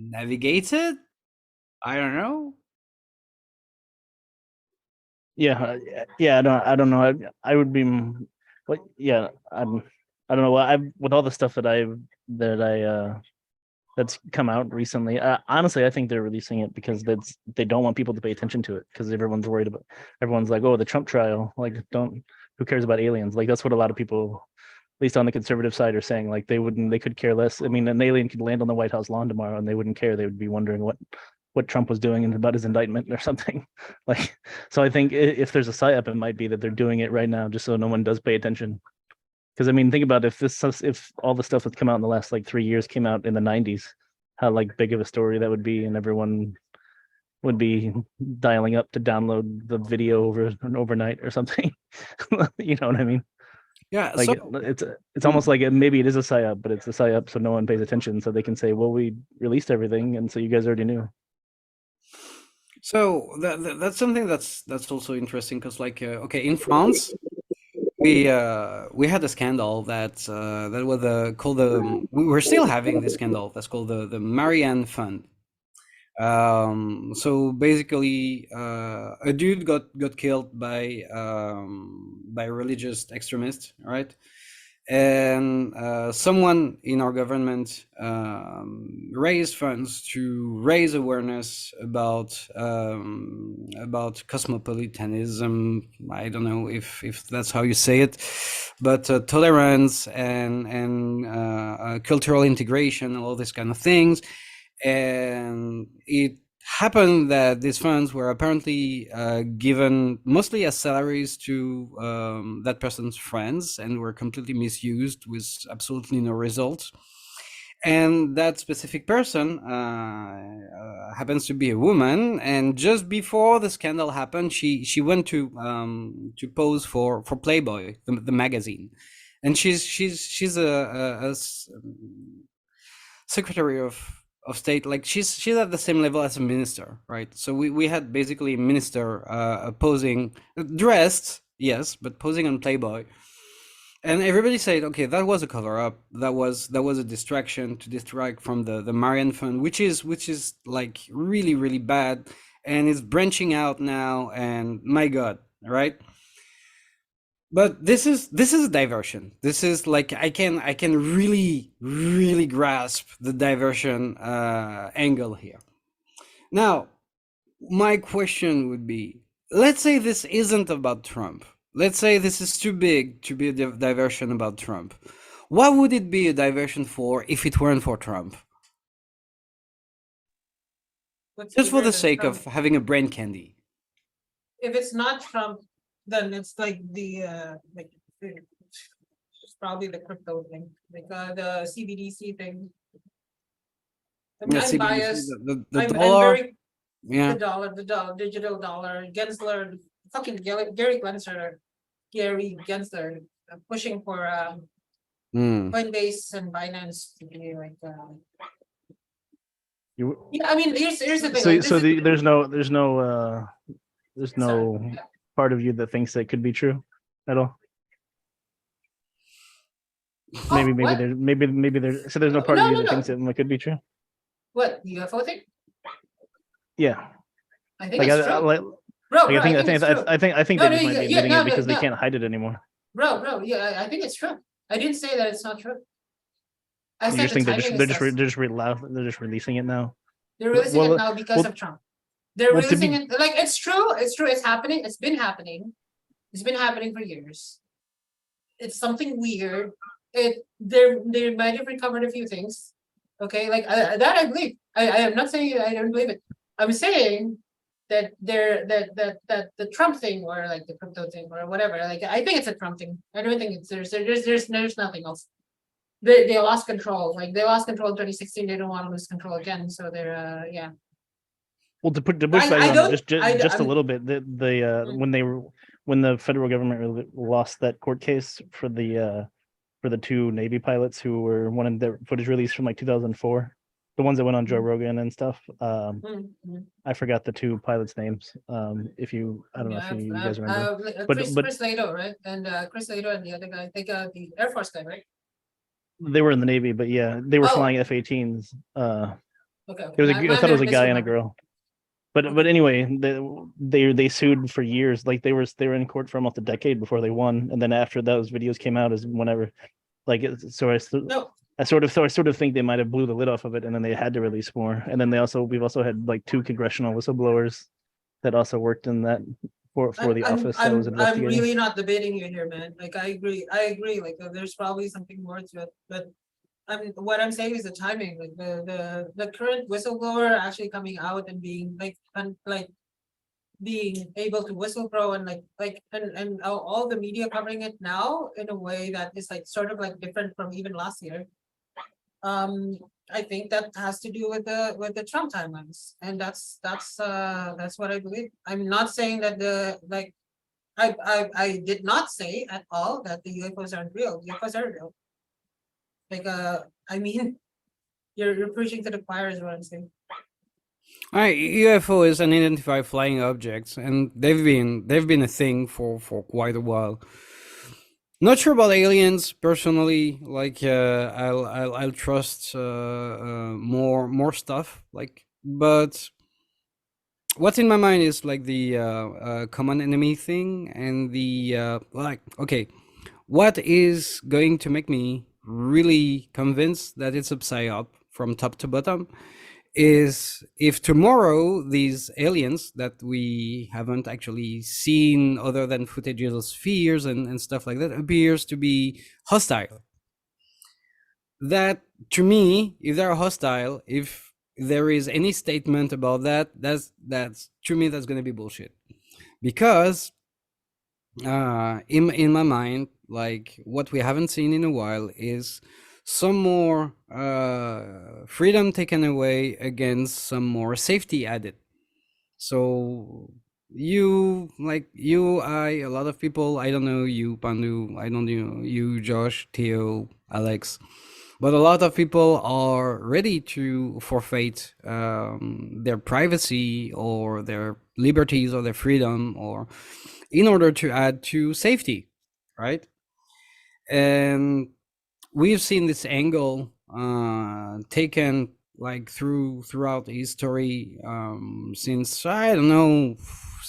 navigated. I don't know. yeah, I don't know. I would be, but yeah, I don't know. I with all the stuff that's come out recently. Honestly, I think they're releasing it because they don't want people to pay attention to it, because everyone's like, oh, the Trump trial. Like, who cares about aliens? Like, that's what a lot of people, at least on the conservative side, are saying. Like, they could care less. I mean, an alien could land on the White House lawn tomorrow and they wouldn't care. They would be wondering what Trump was doing and about his indictment or something. Like, so I think if there's a psyop, it might be that they're doing it right now just so no one does pay attention. Because I mean, think about if all the stuff that's come out in the last like 3 years came out in the 90s, how like big of a story that would be, and everyone would be dialing up to download the video overnight or something. You know what I mean? Yeah. Like So it's almost like maybe it is a psyop, but it's a psyop so no one pays attention, so they can say, well, we released everything, and so you guys already knew. that's something that's also interesting, because like okay, in France we had a scandal that was called we're still having this scandal that's called the Marianne Fund. So basically, a dude got killed by religious extremists, right? And someone in our government raised funds to raise awareness about cosmopolitanism. I don't know if that's how you say it, but tolerance and cultural integration and all these kind of things. And it happened that these funds were apparently given mostly as salaries to that person's friends, and were completely misused with absolutely no results. And that specific person happens to be a woman, and just before the scandal happened, she went to pose for Playboy, the magazine, and she's a secretary of state. Like, she's at the same level as a minister, right? So we had basically a minister posing, dressed, yes, but posing on Playboy. And everybody said, okay, that was a cover up, that was a distraction to distract from the Marian Fund, which is like really, really bad, and it's branching out now, and my god, right? But this is a diversion. This is like I can really grasp the diversion angle here. Now, my question would be, let's say this isn't about Trump. Let's say this is too big to be a diversion about Trump. What would it be a diversion for if it weren't for Trump? What's Just for bigger the than sake Trump? of having a brain candy. If it's not Trump, then it's like it's probably the crypto thing, like the CBDC thing. I mean, Yeah, I'm CBDC, biased. the I'm dollar. very Yeah. the dollar, digital dollar, Gensler, fucking Gary Gensler, pushing for Mm. Coinbase and Binance to be like. You, Yeah, I mean, here's the thing. so Like, so this is, there's sorry. no part of you that thinks that could be true at all. Maybe Oh, what? maybe there's so there's no part of No, you no, that thinks no. it could be true. What, UFO thing? Yeah, I think like it's true. like Bro, I think I think it's true. I think No, they just no, might be yeah, admitting no, it because they no. can't hide it anymore. Bro, yeah, I think it's true. I didn't say that it's not true. I You said just the think timing is sus. they're just releasing it now. They're releasing it Well, now because well, of Trump. They're well, to releasing be it like it's true. It's true. It's happening. It's been happening. It's been happening for years. It's something weird. They might have recovered a few things. Okay, like that I believe. I am not saying I don't believe it. I'm saying that that the Trump thing or like the crypto thing or whatever. Like I think it's a Trump thing. I don't think it's there's nothing else. They lost control. Like they lost control in 2016. They don't want to lose control again. So they're yeah. well to push back I on don't. it just a little bit. The when the federal government lost that court case for the two Navy pilots who were one of the footage released from like 2004, the ones that went on Joe Rogan and stuff. I forgot the two pilots' names. If you, I don't know if you guys remember, but Chris Lato, right? And Chris Lato and the other guy, I think the Air Force guy, right? they were in the Navy. But yeah, they were flying F-18s. Okay. It was I thought it was a guy and a misremembered. girl. But anyway, they sued for years. Like they were in court for almost a decade before they won, and then after those videos came out, is whenever, like so No, I sort of think they might have blew the lid off of it, and then they had to release more. And then we've also had like two congressional whistleblowers that also worked in that for the office that was I'm investigating. really not debating you here, man. Like I agree. Like there's probably something more to it, but what I'm saying is the timing. Like the current whistleblower actually coming out and being like being able to whistleblow and and all the media covering it now in a way that is like sort of like different from even last year. I think that has to do with the Trump timelines, and that's what I believe. I'm not saying that I did not say at all that the UFOs aren't real. UFOs are real. Like I mean, you're preaching to the choir is what I'm saying. All right, UFO is unidentified flying objects, and they've been a thing for quite a while. Not sure about aliens personally. Like I'll trust more stuff. Like, but what's in my mind is like the common enemy thing and the like. Okay, what is going to make me really convinced that it's a psyop from top to bottom is if tomorrow these aliens that we haven't actually seen other than footages of spheres and stuff like that appears to be hostile. That to me, if they're hostile, if there is any statement about that, that's to me that's gonna be bullshit. Because in my mind, like what we haven't seen in a while is some more freedom taken away against some more safety added. So a lot of people, I don't know you, Pandu, I don't know you, Josh, Theo, Alex, but a lot of people are ready to forfeit their privacy or their liberties or their freedom or in order to add to safety, right? And we've seen this angle taken like throughout history since I don't know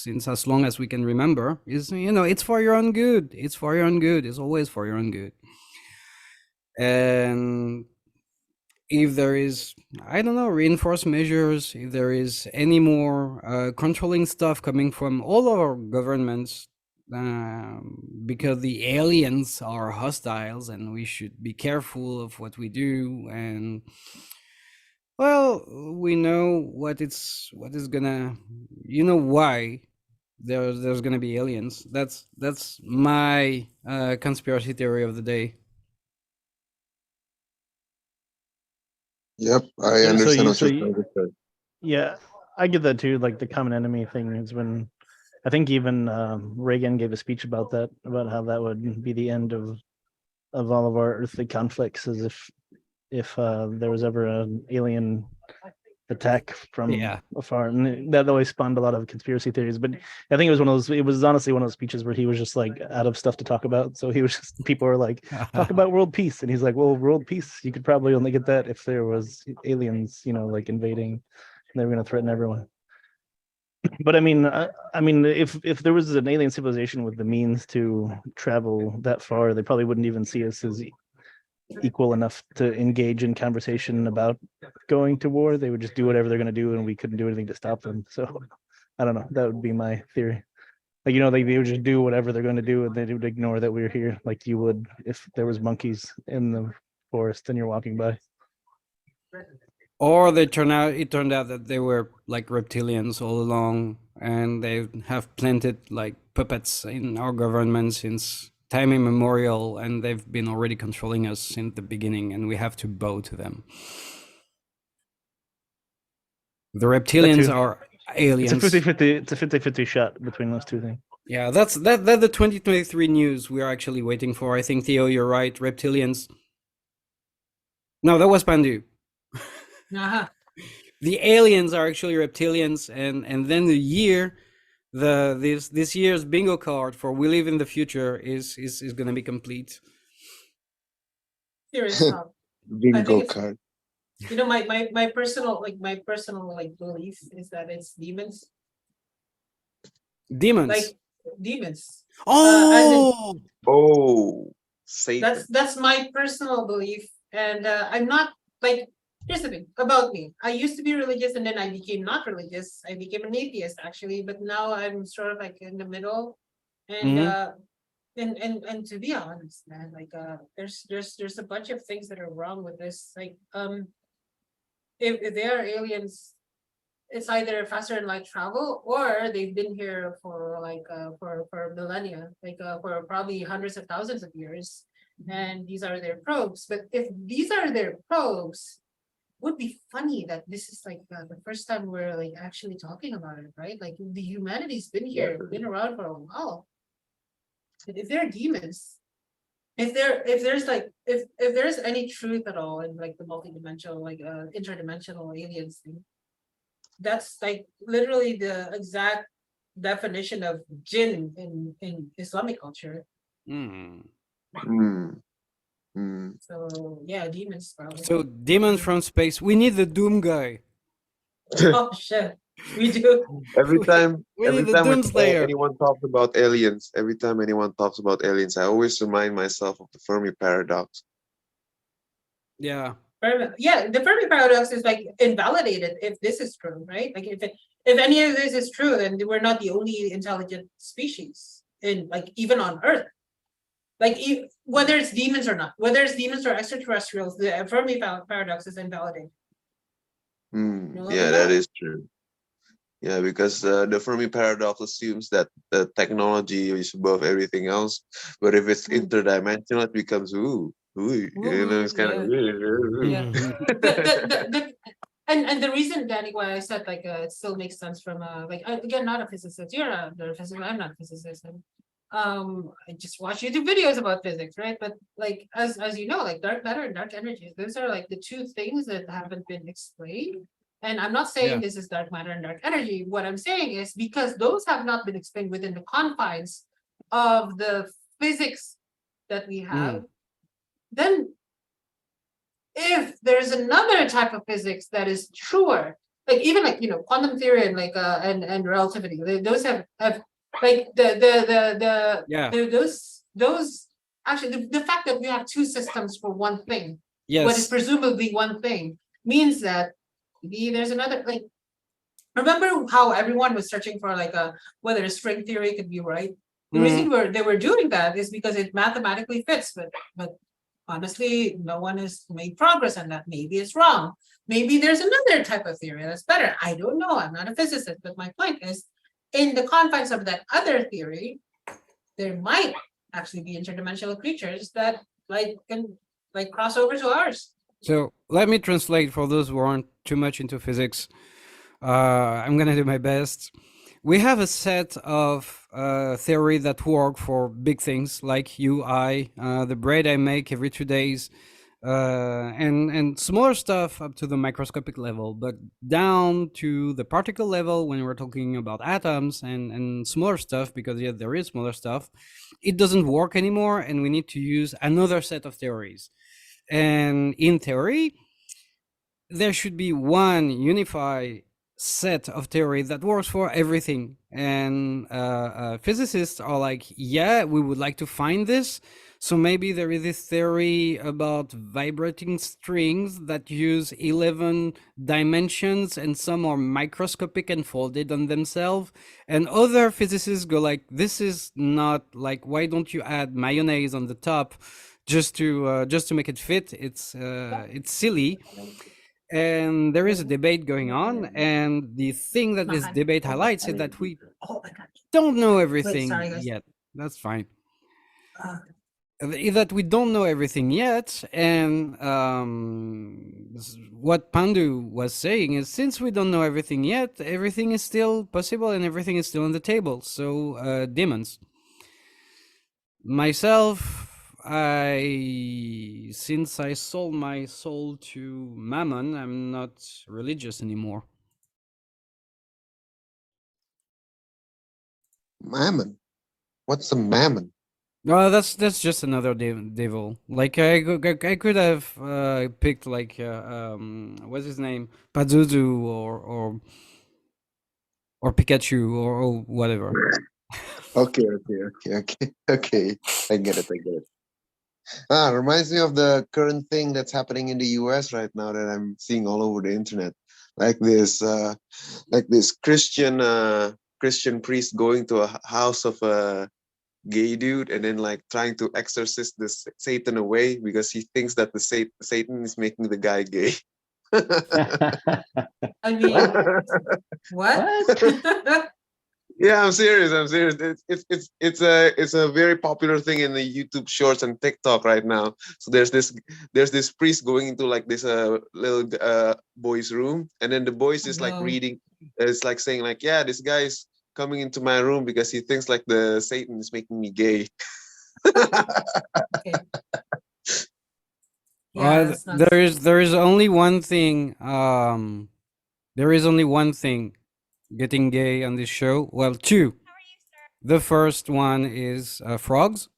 since as long as we can remember, is, it's for your own good. It's for your own good. It's always for your own good. And if there is, I don't know, reinforced measures, if there is any more controlling stuff coming from all our governments, because the aliens are hostiles and we should be careful of what we do. And well, we know what is gonna, why there's gonna be aliens. That's my conspiracy theory of the day. Yep, I Yeah, understand what you're trying to say. yeah, I get that too. Like the common enemy thing has been, I think even Reagan gave a speech about that, about how that would be the end of all of our earthly conflicts, as if there was ever an alien attack from Yeah. afar, and that always spawned a lot of conspiracy theories. But I think it was honestly one of those speeches where he was just like out of stuff to talk about. So he was just, people were like, talk about world peace, and he's like, well, world peace, you could probably only get that if there was aliens, like invading, and they were going to threaten everyone. But I mean, if there was an alien civilization with the means to travel that far, they probably wouldn't even see us as equal enough to engage in conversation about going to war. They would just do whatever they're going to do, and we couldn't do anything to stop them. So I don't know. That would be my theory. Like, they would just do whatever they're going to do, and they would ignore that we're here, like you would if there was monkeys in the forest and you're walking by. Or it turned out that they were like reptilians all along, and they have planted like puppets in our government since time immemorial, and they've been already controlling us since the beginning, and we have to bow to them. The reptilians are aliens. It's a 50-50 shot between those two things. Yeah, that's the 2023 news we are actually waiting for. I think, Theo, you're right. Reptilians. No, that was Pandu. Uh-huh. The aliens are actually reptilians, and then this year's bingo card for "We Live in the Future" is going to be complete. Here is I Bingo think it's, card. my personal belief is that it's demons. Demons. Like demons. Oh, Oh, Satan. That's my personal belief, and I'm not like. Here's the thing about me. I used to be religious, and then I became not religious. I became an atheist, actually, but now I'm sort of like in the middle. And and to be honest, man, like there's a bunch of things that are wrong with this. Like if they are aliens, it's either faster than light travel, or they've been here for like for millennia, like for probably hundreds of thousands of years, and these are their probes. But if these are their probes, would be funny that this is like the first time we're like actually talking about it, right? Like the humanity's been here, been around for a while. But if they're demons, if there's any truth at all in like the multidimensional, like interdimensional aliens thing, that's like literally the exact definition of jinn in Islamic culture. Mm. So yeah, demons probably. So demons from space. We need the Doom guy. Oh shit, we do. Every time Doomslayer. anyone talks about aliens, I always remind myself of the Fermi paradox. Yeah. Yeah, the Fermi paradox is like invalidated if this is true, right? Like if any of this is true, then we're not the only intelligent species in like even on Earth. Like whether it's demons or not, whether it's demons or extraterrestrials, the Fermi paradox is invalidated. Yeah, that is true. Yeah, because the Fermi paradox assumes that the technology is above everything else, but if it's interdimensional, it becomes it's kind of weird. Yeah. And the reason, Danny, why I said like it still makes sense from like again, not a physicist. You're not a physicist. I'm not a physicist. And, I just watch YouTube videos about physics, right? But like as you know, like dark matter and dark energy, those are like the two things that haven't been explained. And I'm not saying this is dark matter and dark energy. What I'm saying is because those have not been explained within the confines of the physics that we have, then if there's another type of physics that is truer, like even like quantum theory and like and relativity, those have like Yeah. those actually the fact that we have two systems for one thing, what is Yes. presumably one thing, means that maybe there's another, like, remember how everyone was searching for like whether string theory could be right? The reason they were doing that is because it mathematically fits, but honestly, no one has made progress on that. Maybe it's wrong. Maybe there's another type of theory that's better. I don't know. I'm not a physicist, but my point is, in the confines of that other theory, there might actually be interdimensional creatures that like can like cross over to ours. So let me translate for those who aren't too much into physics. I'm gonna do my best. We have a set of theory that work for big things like you, I, the bread I make every 2 days, and smaller stuff up to the microscopic level, but down to the particle level when we're talking about atoms and smaller stuff, because yeah, there is smaller stuff, it doesn't work anymore, and we need to use another set of theories. And in theory, there should be one unified set of theory that works for everything. And physicists are like, yeah, we would like to find this. So maybe there is this theory about vibrating strings that use 11 dimensions, and some are microscopic and folded on themselves. And other physicists go like, this is not like, why don't you add mayonnaise on the top just to make it fit? It's silly. And there is a debate going on, and the thing that this debate highlights is that we don't know everything sorry, guys. yet. That's fine. That we don't know everything yet, and what Pandu was saying is, since we don't know everything yet, everything is still possible and everything is still on the table. So demons. Myself, since I sold my soul to Mammon, I'm not religious anymore. Mammon. What's a mammon? No, that's just another devil. Like I could have picked like what's his name, Pazuzu or Pikachu or whatever. Okay. Okay. I get it. Reminds me of the current thing that's happening in the US right now that I'm seeing all over the internet. Like this Christian priest going to a house of a gay dude and then like trying to exorcist this Satan away because he thinks that the Satan is making the guy gay. I mean, what? Yeah, I'm serious. It's a very popular thing in the YouTube Shorts and TikTok right now. So there's this priest going into like this little boy's room, and then the boy's just like reading. It's like saying like, yeah, this guy's coming into my room because he thinks like the Satan is making me gay. Okay. Yeah, there is only one thing. There is only one thing getting gay on this show. Well, two. The first one is frogs,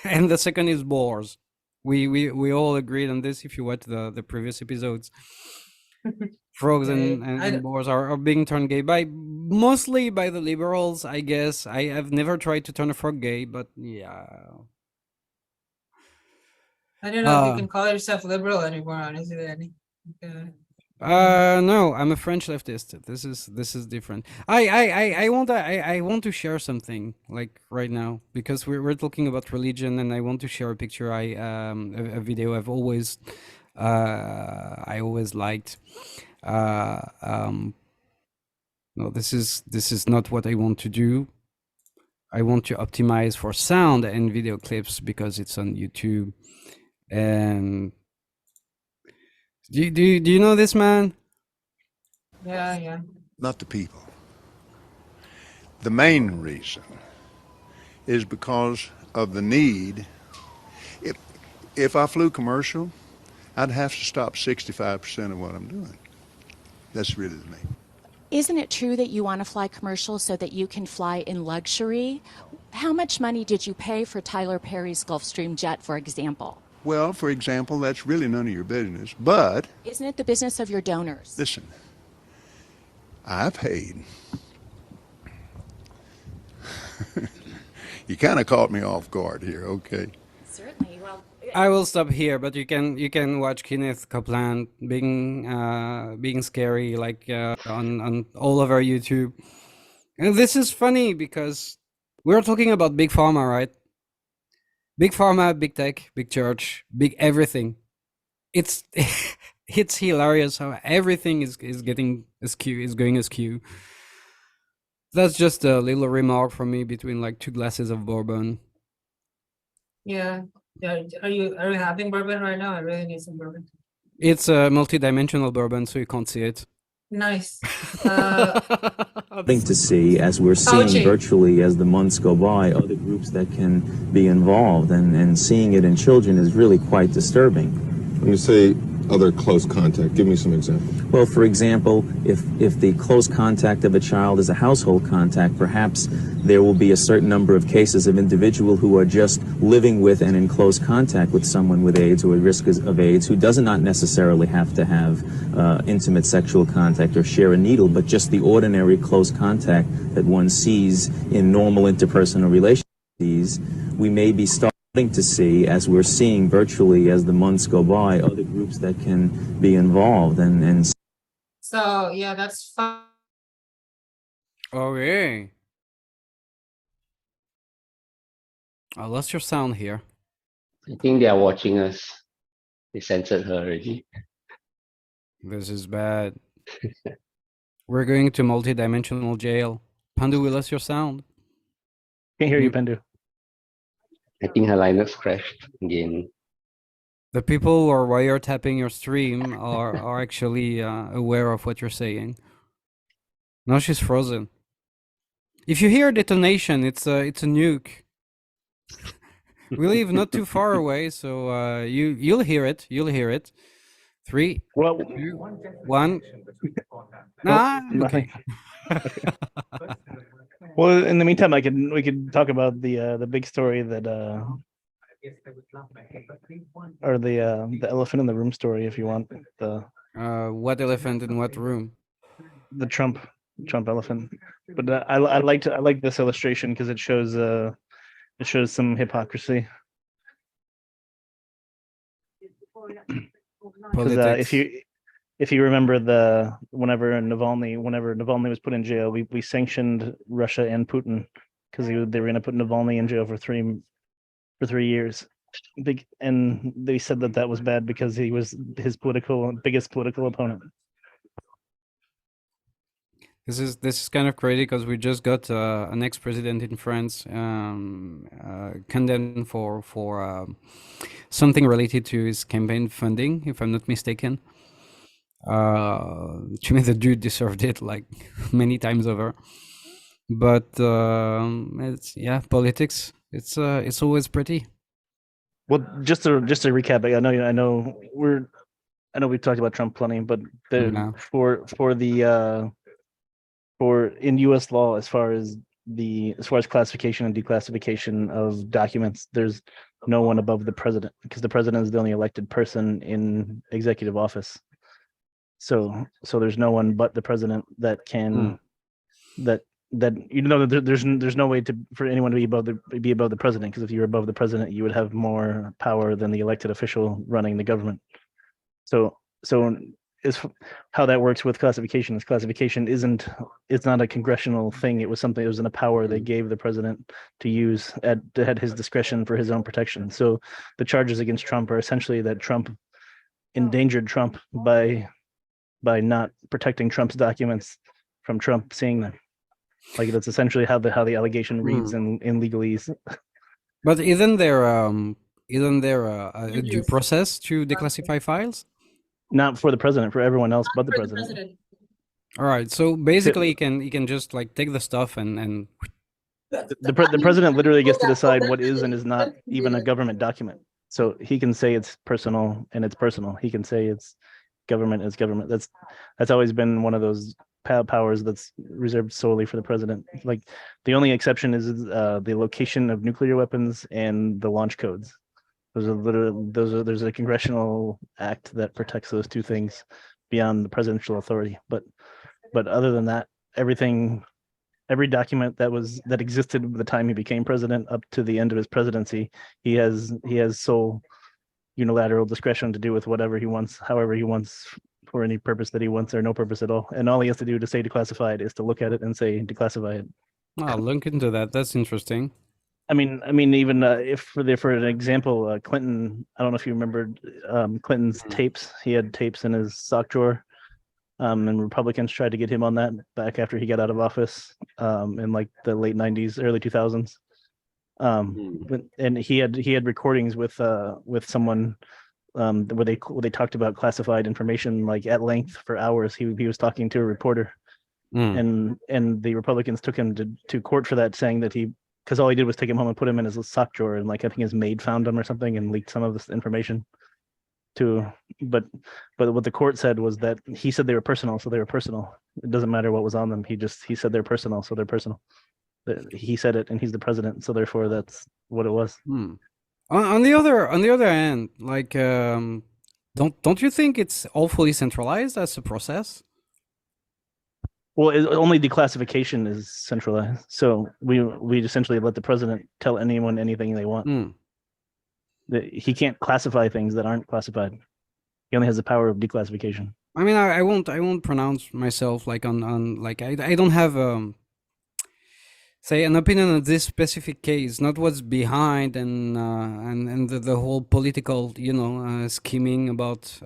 and the second is boars. We all agreed on this if you watch the previous episodes. Frogs and boars are being turned gay mostly by the liberals, I guess. I have never tried to turn a frog gay, but yeah. I don't know if you can call yourself liberal anymore, honestly, Danny. No, I'm a French leftist. This is different. I want to share something like right now because we're talking about religion, and I want to share a picture. A video I always liked. No, this is not what I want to do. I want to optimize for sound and video clips because it's on YouTube. And do you know this man? Yeah. Not the people. The main reason is because of the need. If I flew commercial, I'd have to stop 65% of what I'm doing. That's really the main. Isn't it true that you want to fly commercial so that you can fly in luxury? How much money did you pay for Tyler Perry's Gulfstream jet, for example? Well, for example, that's really none of your business, but... Isn't it the business of your donors? Listen, I paid. You kind of caught me off guard here. Okay. Certainly. Well, I will stop here, but you can watch Kenneth Copeland being scary like on all over YouTube. And this is funny because we're talking about big pharma, right? Big pharma, big tech, big church, big everything. It's it's hilarious how everything is getting askew, is going askew. That's just a little remark from me between like two glasses of bourbon. Yeah. Yeah. Are you having bourbon right now? I really need some bourbon. It's a multi-dimensional bourbon, so you can't see it. Nice. Thing to see as we're seeing Fauci. virtually as the months go by, other groups that can be involved, and seeing it in children is really quite disturbing. When you say other close contact, give me some examples. Well, for example, if the close contact of a child is a household contact, perhaps there will be a certain number of cases of individual who are just living with and in close contact with someone with AIDS or at risk of AIDS, who does not necessarily have to have intimate sexual contact or share a needle, but just the ordinary close contact that one sees in normal interpersonal relationships. We may be starting to see, as we're seeing virtually as the months go by, other groups that can be involved, and So yeah, that's fine. Okay. I lost your sound here. I think they are watching us. They censored her already. This is bad. We're going to multi-dimensional jail. Pandu, we lost your sound. Can't hear you, Pendu. I think her Linux crashed again. The people who are wiretapping your stream are actually aware of what you're saying. Now she's frozen. If you hear detonation, it's a nuke. We live not too far away, so you'll hear it. You'll hear it. 3, Well, 2, 1. Nah, okay. well, in the meantime, we could talk about the big story that or the elephant in the room story, if you want. What elephant in what room? The Trump elephant. But I like this illustration because it shows some hypocrisy. Because if you remember whenever Navalny was put in jail, we sanctioned Russia and Putin because they were going to put Navalny in jail for 3 years. And they said that was bad because he was his biggest political opponent. This is kind of crazy because we just got an ex-president in France condemned for something related to his campaign funding, if I'm not mistaken. To me, the dude deserved it like many times over. But it's politics. It's always pretty. Well, just to recap, I know we've talked about Trump plenty, but for in U.S. law, as far as classification and declassification of documents, there's no one above the president, because the president is the only elected person in executive office. So there's no one but the president that can that even though there's no way for anyone to be above the president, because if you were above the president, you would have more power than the elected official running the government. So is how that works with classification. Is classification it's not a congressional thing. It was a power they gave the president to use at his discretion for his own protection. So the charges against Trump are essentially that Trump endangered Trump by not protecting Trump's documents from Trump seeing them. Like, that's essentially how the allegation reads in legalese. But isn't there a due process to declassify files? Not for the president, for everyone else but the president. All right, so basically, you can just like take the stuff and the president literally gets to decide what is and is not even a government document. So he can say it's personal and it's personal. He can say it's government is government. That's always been one of those powers that's reserved solely for the president. Like, the only exception is the location of nuclear weapons and the launch codes. There's a congressional act that protects those two things beyond the presidential authority. But But other than that, every document that existed at the time he became president up to the end of his presidency, he has sole unilateral discretion to do with whatever he wants, however he wants, for any purpose that he wants or no purpose at all. And all he has to do to say declassified is to look at it and say declassify it. I'll look into that. That's interesting. I mean, even if for an example, Clinton, I don't know if you remembered Clinton's tapes. He had tapes in his sock drawer, and Republicans tried to get him on that back after he got out of office in like the late '90s, early 2000s. And he had recordings with someone where they talked about classified information like at length for hours. He was talking to a reporter, and the Republicans took him to court for that, saying that because all he did was take him home and put him in his sock drawer, and like I think his maid found him or something and leaked some of this information but what the court said was that he said they were personal, so they were personal. It doesn't matter what was on them. He said they're personal, so they're personal. He said it, and he's the president, so therefore that's what it was. On the other hand, like don't you think it's awfully centralized as a process? Well, only declassification is centralized. So we essentially let the president tell anyone anything they want. He can't classify things that aren't classified. He only has the power of declassification. I mean, I won't pronounce myself like on like I don't have say an opinion on this specific case, not what's behind and the whole political scheming about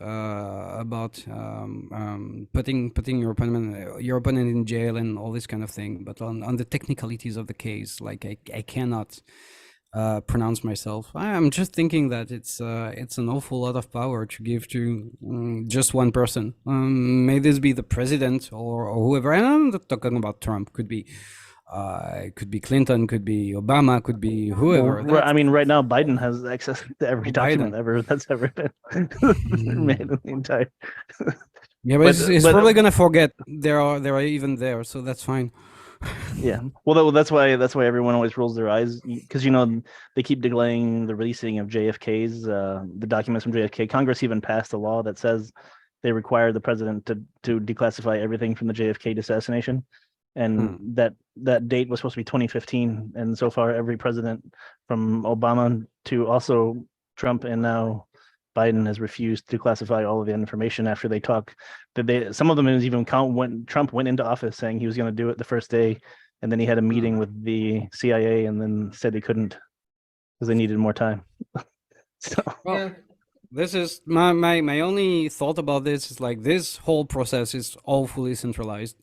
putting your opponent in jail and all this kind of thing, but on the technicalities of the case, like I cannot pronounce myself. I'm just thinking that it's an awful lot of power to give to just one person. May this be the president or whoever, and I'm not talking about Trump. Could be Clinton, could be Obama, could be whoever. Well, I mean, right now Biden has access to every document that's ever been made in the entire. Yeah, but he's probably gonna forget there are even there, so that's fine. Yeah, well, that's why everyone always rolls their eyes, because they keep delaying the releasing of JFK's the documents from JFK. Congress even passed a law that says they require the president to declassify everything from the JFK assassination, and that date was supposed to be 2015, and so far every president from Obama to also Trump and now Biden has refused to classify all of the information after they talk. Some of them is even when Trump went into office saying he was going to do it the first day, and then he had a meeting with the CIA and then said they couldn't because they needed more time. So this is my only thought about this is like this whole process is awfully centralized.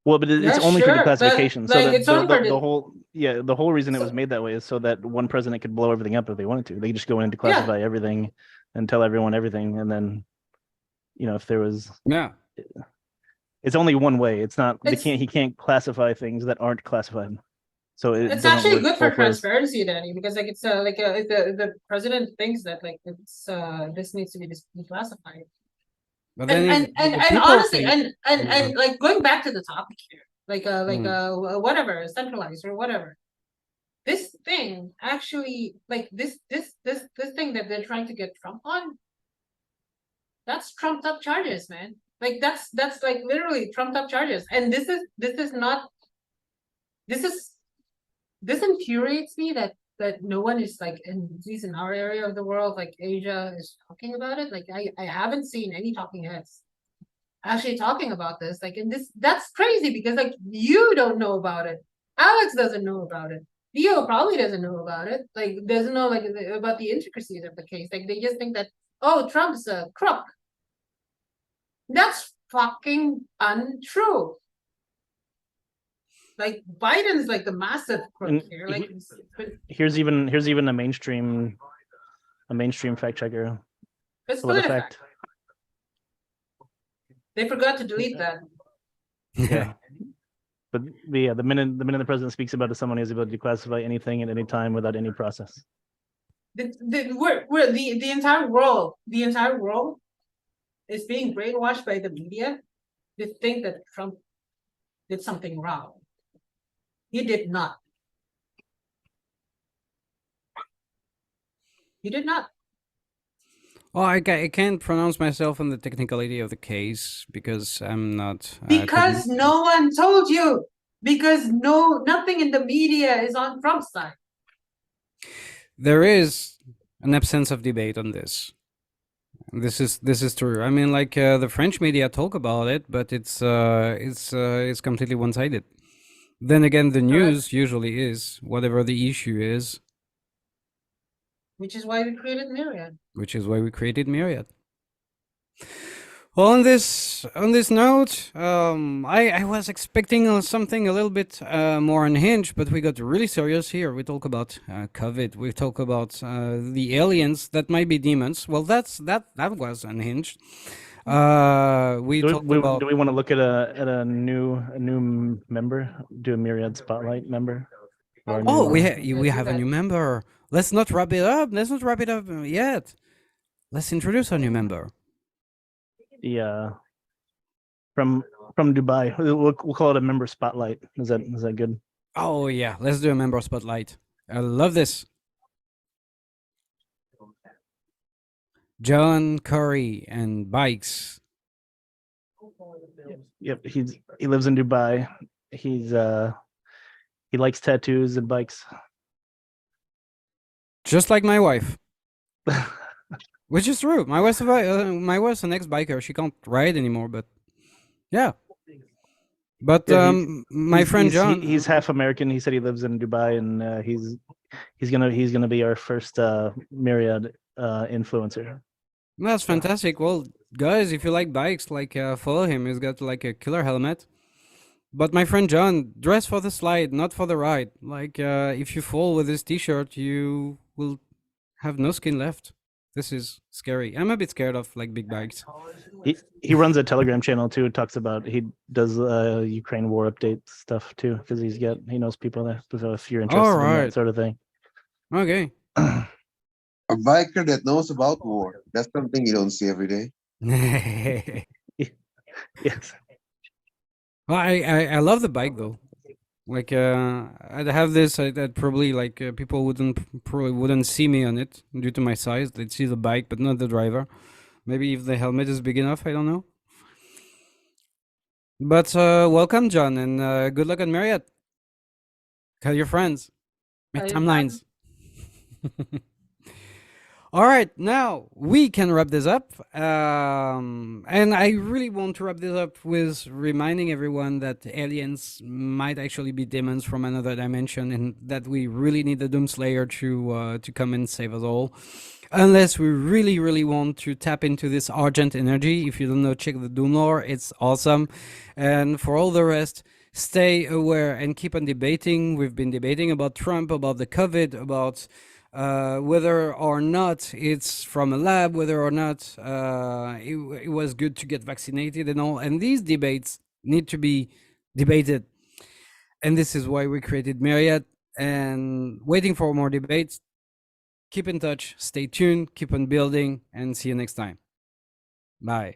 Well, but it's only for declassification. So like, the whole reason it was made that way is so that one president could blow everything up if they wanted to. They just go in and declassify everything and tell everyone everything, and then if there was it's only one way. It's not he can't classify things that aren't classified. So it's actually good for transparency, Danny, because like it's if the president thinks that like it's this needs to be declassified. But then and honestly, and like going back to the topic here, whatever, centralized or whatever. This thing actually, like this thing that they're trying to get Trump on, that's trumped up charges, man. Like that's like literally trumped up charges, and this infuriates me that no one is like, at least in our area of the world, like Asia, is talking about it. Like I haven't seen any talking heads actually talking about this. Like, and that's crazy because like you don't know about it. Alex doesn't know about it. Theo probably doesn't know about it. Like doesn't know like about the intricacies of the case. Like they just think that, oh, Trump's a crook. That's fucking untrue. Like Biden's like the massive crook here. Like here's even a mainstream fact checker. It's PolitiFact. They forgot to delete that. Yeah. But the minute the president speaks about it, someone has the ability to declassify anything at any time without any process. The entire world is being brainwashed by the media to think that Trump did something wrong. He did not. He did not. Oh, I can't pronounce myself on the technicality of the case because I'm not. Because no one told you. Because nothing in the media is on Trump's side. There is an absence of debate on this. This is true. I mean, like the French media talk about it, but it's completely one-sided. Then again, the news usually is whatever the issue is, Which is why we created Myriad. which is why we created Myriad. Well, on this note, I was expecting something a little bit more unhinged, but we got really serious here. We talk about COVID. We talk about the aliens that might be demons. Well, that was unhinged. We Do talked we, about. do we want to look at a new member? Do a Myriad Spotlight member? Or a Oh, new- we have a new member. Let's not wrap it up. Let's not wrap it up yet. Let's introduce our new member. Yeah, from Dubai. We'll call it a member spotlight. Is that good? Oh yeah, let's do a member spotlight. I love this. John Curry and bikes. Yep, he lives in Dubai. He likes tattoos and bikes. Just like my wife. Which is true. My wife's an ex-biker. She can't ride anymore, but yeah. But Yeah, my friend John, he's half American. He said he lives in Dubai, and he's gonna be our first Myriad influencer. that's fantastic. Well, guys, if you like bikes, like follow him. He's got like a killer helmet. But my friend John, dress for the slide, not for the ride. Like if you fall with this T-shirt, you will have no skin left. This is scary. I'm a bit scared of like big bikes. He runs a Telegram channel too. Talks about he does Ukraine war update stuff too because he knows people there. So if you're interested in that sort of thing. Okay. A biker that knows about war. That's something you don't see every day. Yes. Well, I love the bike though. Like I'd have this. I'd probably like people probably wouldn't see me on it due to my size. They'd see the bike, but not the driver. Maybe if the helmet is big enough, I don't know. But welcome, John, and good luck on Myriad. Tell your friends. Make timelines. All right, now we can wrap this up. And I really want to wrap this up with reminding everyone that aliens might actually be demons from another dimension and that we really need the Doomslayer to come and save us all. Unless we really, really want to tap into this Argent energy. If you don't know, check the Doom lore. It's awesome. And for all the rest, stay aware and keep on debating. We've been debating about Trump, about the COVID, about whether or not it's from a lab, whether or not it was good to get vaccinated and all. And these debates need to be debated. And this is why we created Myriad. And waiting for more debates. Keep in touch, stay tuned, keep on building, and see you next time. Bye.